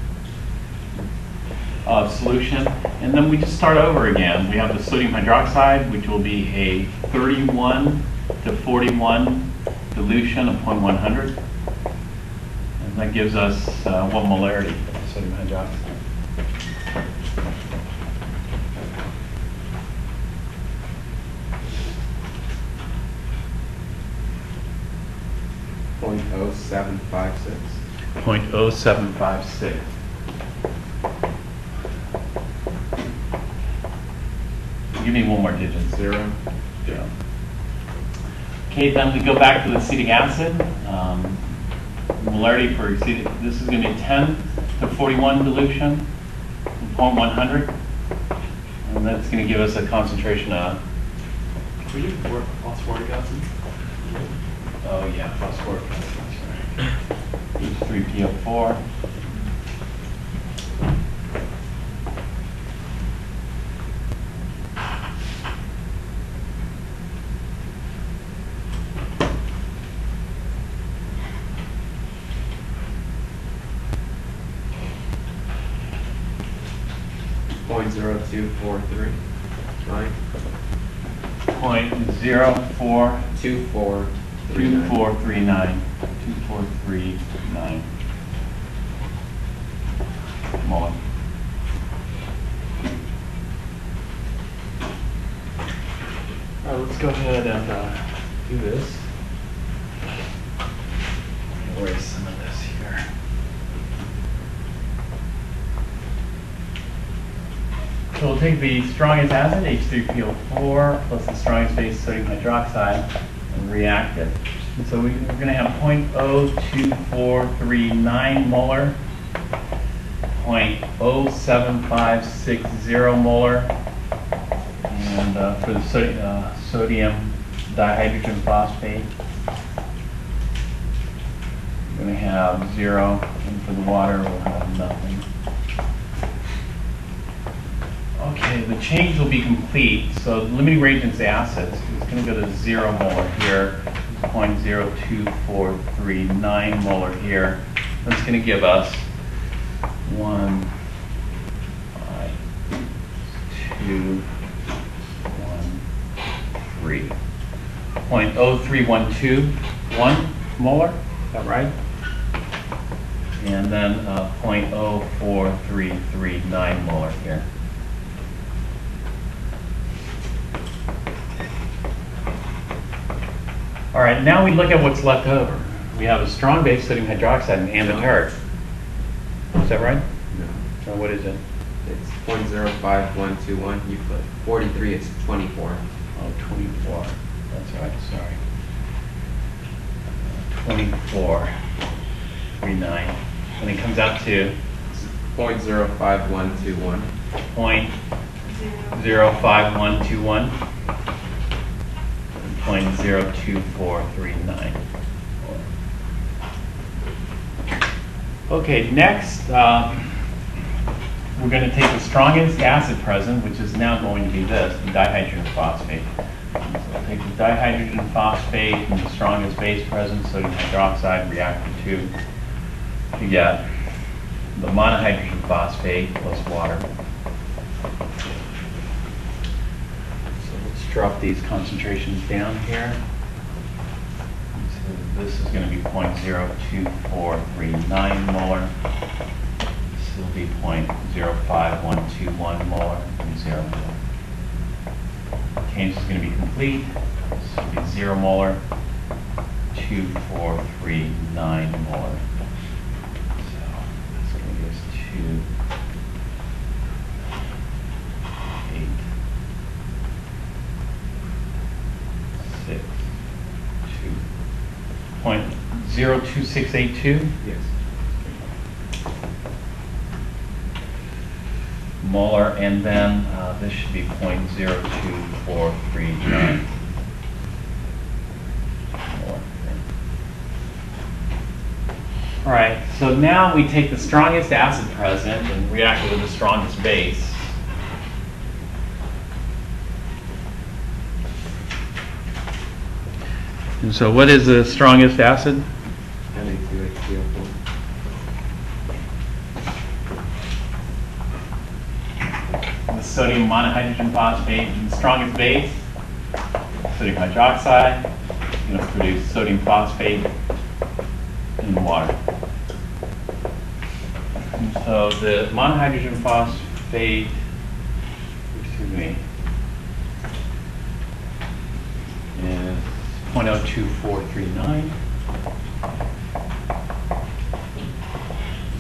of solution. And then we just start over again. We have the sodium hydroxide, which will be a 31 to 41 dilution of 0.100. And that gives us what molarity of sodium hydroxide? .0756. 0.0756. Give me one more digit. 0. Okay, then we go back to the acetic acid. Molarity for acetic, this is going to be 10 to 41 dilution, 0.100. And that's going to give us a concentration of. Can we do phosphoric acid? Oh yeah, phosphoric acid. Sorry. H3PO4. .0243. Right? 0.04 2439. 2439. 2439 molar. All right, let's go ahead and do this. Erase some of this here. So we'll take the strongest acid, H3PO4, plus the strongest base, sodium hydroxide, and react it. And so we're going to have 0.02439 molar, 0.07560 molar, and for the sodium dihydrogen phosphate, we're going to have 0, and for the water we'll have nothing. Okay, the change will be complete. So the limiting reagent's acids. It's going to go to 0 molar here, 0.02439 molar here. That's going to give us 1, 5, 2, 1, 3. 0.03121 molar. Is that right? And then 0.04339 molar here. All right, now we look at what's left over. We have a strong base, sodium hydroxide, and amphoteric. Is that right? No. So what is it? It's .05121. You put 43, it's 24. Oh, 24. That's right, sorry. 2439. And it comes out to .05121. 0.05121. 0.02439. Okay, next we're going to take the strongest acid present, which is now going to be this, the dihydrogen phosphate. So we'll take the dihydrogen phosphate and the strongest base present, sodium hydroxide, react the two to get the monohydrogen phosphate plus water. Drop these concentrations down here. So this is going to be 0.02439 molar. This will be 0.05121 molar and 0 molar. Change is going to be complete. This will be 0 molar, 2439 molar. So that's going to give us 2. 0.02682 Yes. molar, and then this should be 0.02439 molar. All right, so now we take the strongest acid present and react it with the strongest base. And so what is the strongest acid? Na2HCl4. The sodium monohydrogen phosphate, and the strongest base, sodium hydroxide, going to produce sodium phosphate in the water. And so the monohydrogen phosphate, excuse me, is 0.02439.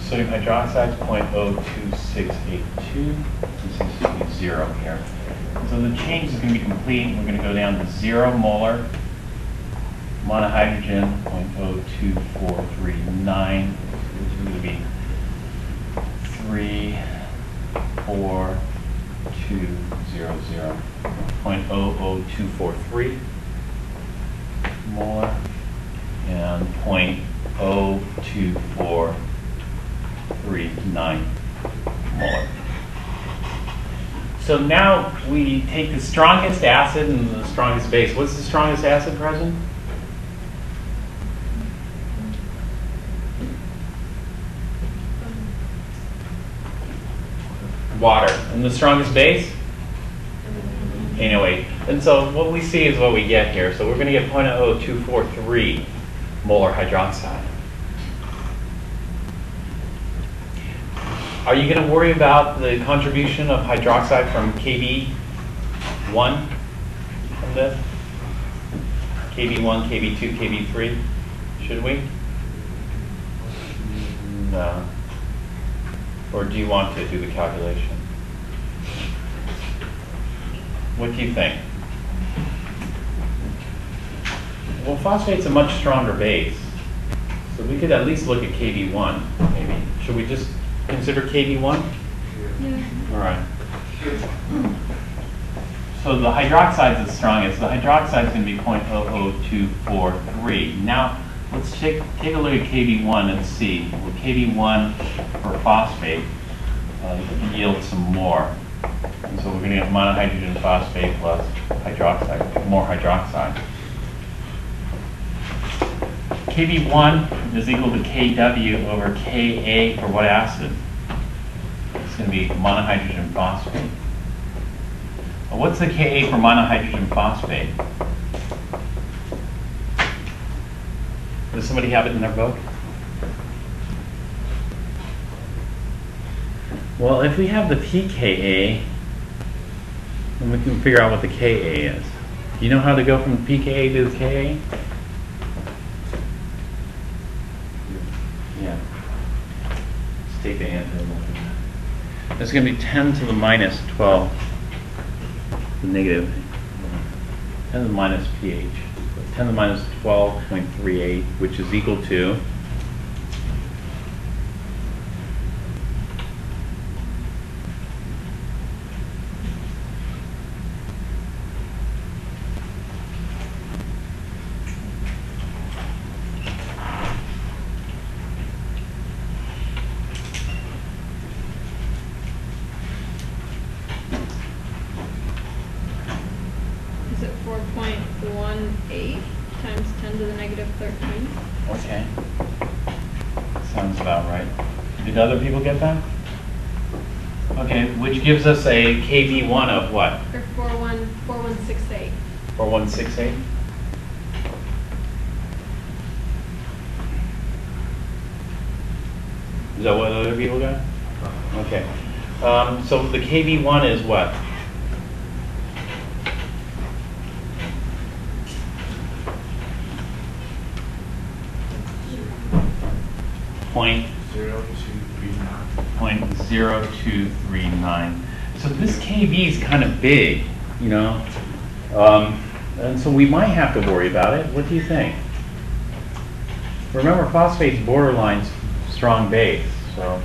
Sodium hydroxide is 0.02682. This is 0 here. So the change is going to be complete. We're going to go down to 0 molar monohydrogen, 0.02439. This is going to be 34200. 0.00243 molar and 0.02439 molar. So now we take the strongest acid and the strongest base. What's the strongest acid present? Water. And the strongest base? Anyway, and so what we see is what we get here. So we're going to get 0.0243 molar hydroxide. Are you going to worry about the contribution of hydroxide from KB1 from this? KB1, KB2, KB3? Should we? No. Or do you want to do the calculation? What do you think? Well, phosphate's a much stronger base. So we could at least look at KB1, maybe. Should we just consider KB1? Yeah. All right. So the hydroxide's the strongest. The hydroxide's going to be 0.00243. Now, let's take a look at KB1 and see. Well, KB1 for phosphate yield some more. And so we're going to get monohydrogen phosphate plus hydroxide, more hydroxide. KB1 is equal to Kw over Ka for what acid? It's going to be monohydrogen phosphate. Well, what's the Ka for monohydrogen phosphate? Does somebody have it in their book? Well, if we have the pKa, then we can figure out what the Ka is. Do you know how to go from the pKa to the Ka? Yeah. Let's take the answer. It's going to be 10 to the minus 12, the negative, 10 to the minus pH, 10 to the minus 12.38, which is equal to Is it 4.18 times 10 to the negative 13? okay. Sounds about right. Did other people get that? Okay, which gives us a KB1 of what? Or 4168. 4168? Is that what other people got? Okay. So the KB1 is what? Point 0.0239. So this KB is kind of big, you know, and so we might have to worry about it. What do you think? Remember, phosphate's borderline strong base, so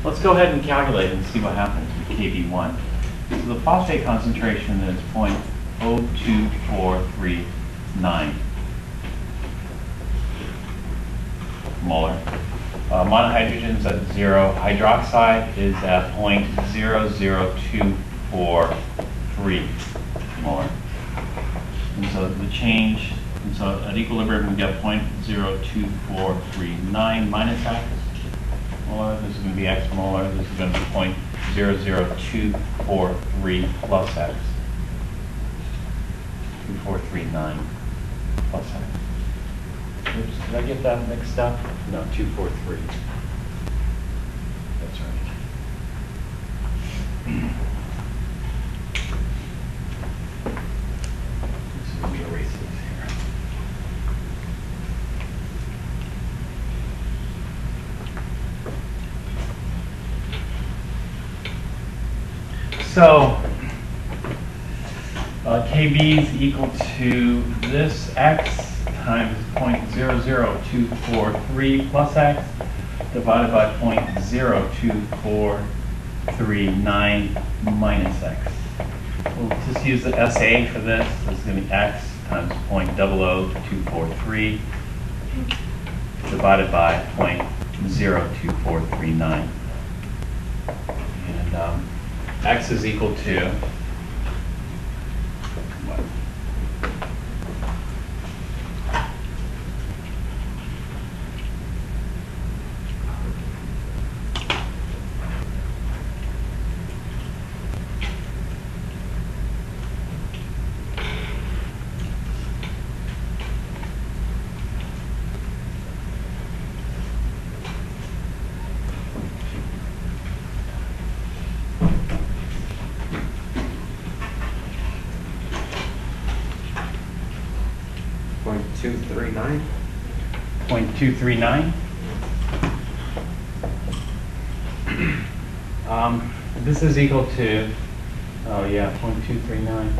let's go ahead and calculate and see what happens with KB1. So the phosphate concentration is 0.02439 molar. Monohydrogen's at 0. Hydroxide is at 0.00243 molar. And so the change, and so at equilibrium we get 0.02439 minus X molar. This is going to be X molar. This is going to be 0.00243 plus X. 2439 plus X. Oops, did I get that mixed up? No, 243. That's right. So let me erase this here. So, KB is equal to this X times 0.00243 plus X divided by 0.02439 minus X. We'll just use the SA for this. This is going to be X times 0.00243 divided by 0.02439. And X is equal to what? .239. 0.239. This is equal to, oh yeah, 0.239.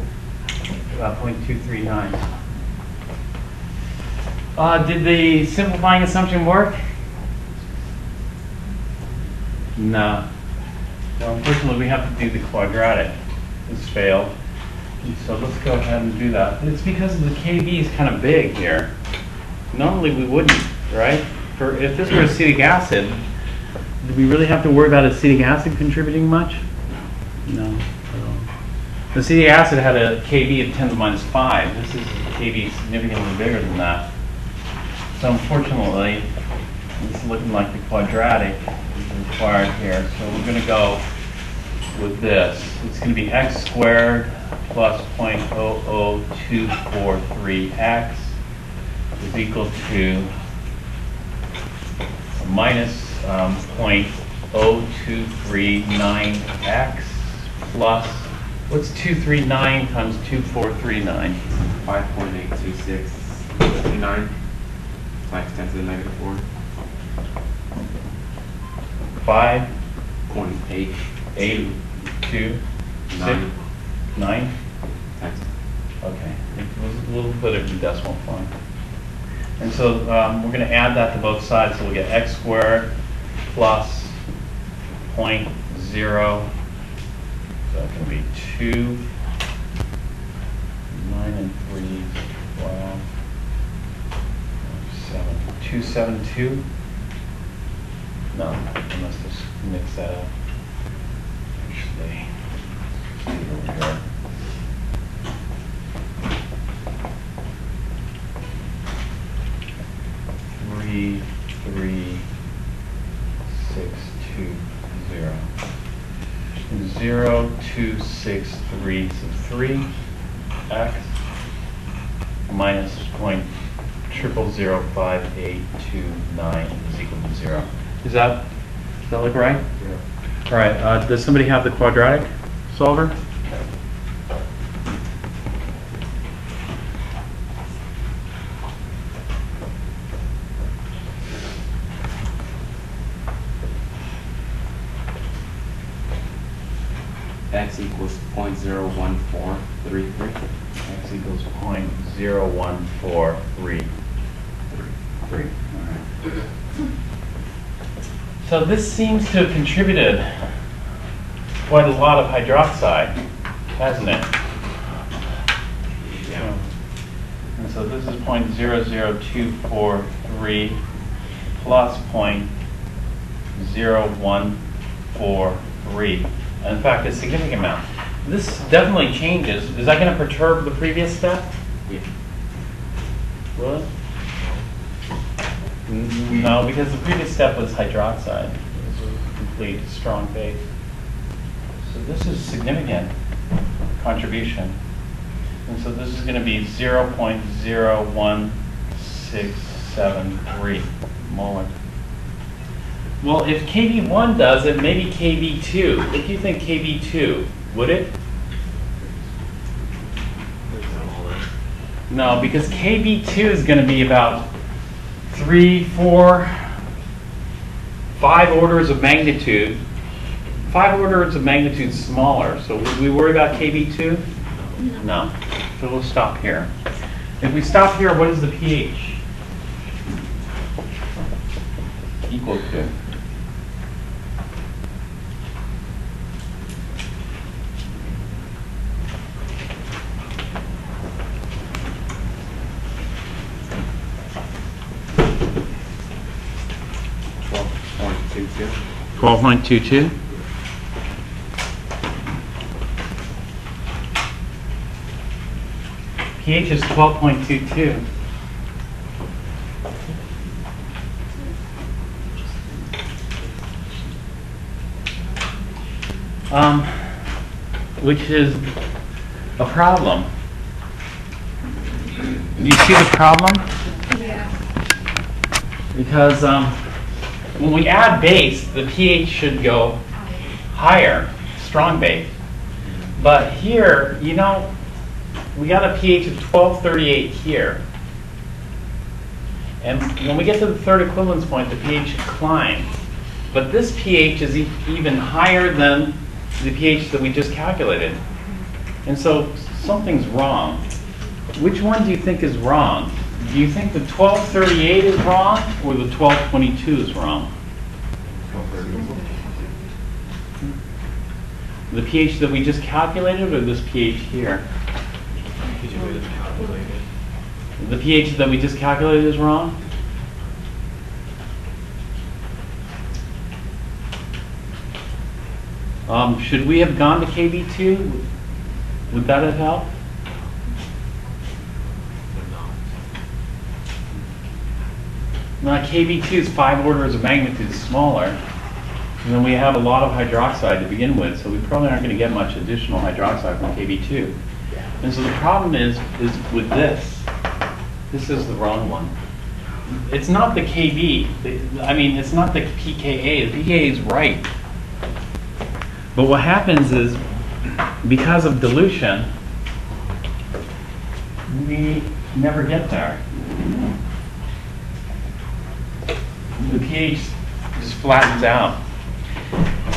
0.239. Did the simplifying assumption work? No. So unfortunately, we have to do the quadratic. It's failed. So let's go ahead and do that. It's because the KB is kind of big here. Normally we wouldn't, right? If this were acetic acid, do we really have to worry about acetic acid contributing much? No. The acetic acid had a KB of 10 to the minus 5. This is KB significantly bigger than that. So unfortunately, it's looking like the quadratic is required here. So we're going to go with this. It's going to be x squared plus 0.00243x is equal to minus 0.0239x plus, what's 239 times 2439? 5.82659 times 10 to the negative 4. 5.826 9 9? times. Okay, it was a little bit of the decimal point. And so we're going to add that to both sides, so we'll get x squared plus 0.0, so that's going to be 2, 9 and 3, 12, 7, 272? No, I must have mixed that up. Actually, over here. Three, 6, 2, 0. 0, 2, 6, 3, so 3 x minus 0.000589 is equal to 0. Does that look right? Yeah. All right. Does somebody have the quadratic solver? X equals 0.01433. X equals 0.01433. All right. So this seems to have contributed quite a lot of hydroxide, hasn't it? Yeah. And so this is 0.00243 plus 0.0143. In fact, a significant amount. This definitely changes. Is that going to perturb the previous step? Yeah. Really? No, because the previous step was hydroxide. It was a complete strong base. So this is significant contribution. And so this is going to be 0.01673 molar. Well, if KB1 does it, maybe KB2. What do you think KB2? Would it? No, because KB2 is going to be about 3, 4, 5 orders of magnitude. 5 orders of magnitude smaller. So would we worry about KB2? No. So we'll stop here. If we stop here, what is the pH? Equal to? .22. 12.22. pH is 12.22. Which is a problem. Do you see the problem? Yeah. Because when we add base, the pH should go higher, strong base. But here, you know, we got a pH of 1238 here. And when we get to the third equivalence point, the pH should climb. But this pH is even higher than the pH that we just calculated. And so something's wrong. Which one do you think is wrong? Do you think the 1238 is wrong or the 1222 is wrong? The pH that we just calculated or this pH here? The pH that we just calculated is wrong? Should we have gone to KB2? Would that have helped? Now KB2 is 5 orders of magnitude smaller, and then we have a lot of hydroxide to begin with, so we probably aren't going to get much additional hydroxide from KB2. And so the problem is with this. This is the wrong one. It's not the KB. I mean, it's not the pKa. The pKa is right. But what happens is, because of dilution, we never get there. The pH just flattens out.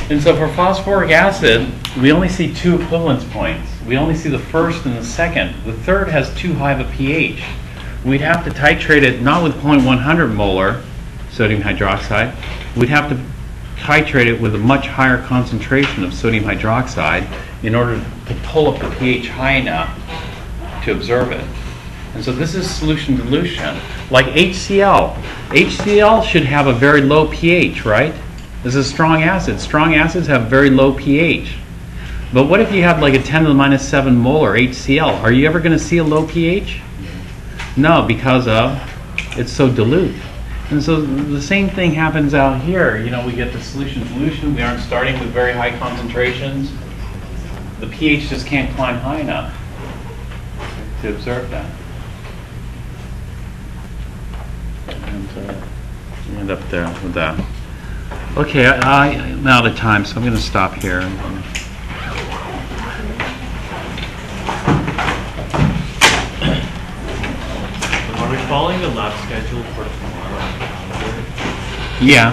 And so for phosphoric acid, we only see 2 equivalence points. We only see the first and the second. The third has too high of a pH. We'd have to titrate it not with 0.100 molar sodium hydroxide. We'd have to titrate it with a much higher concentration of sodium hydroxide in order to pull up the pH high enough to absorb it. And so this is solution dilution. Like HCl. HCl should have a very low pH, right? This is a strong acid. Strong acids have very low pH. But what if you have like a 10 to the minus 7 molar HCl? Are you ever going to see a low pH? No, because of it's so dilute. And so the same thing happens out here. You know, we get the solution dilution. We aren't starting with very high concentrations. The pH just can't climb high enough to absorb that. And we end up there with that. Okay, I'm out of time, so I'm going to stop here. Are we following the lab schedule for tomorrow? Yeah.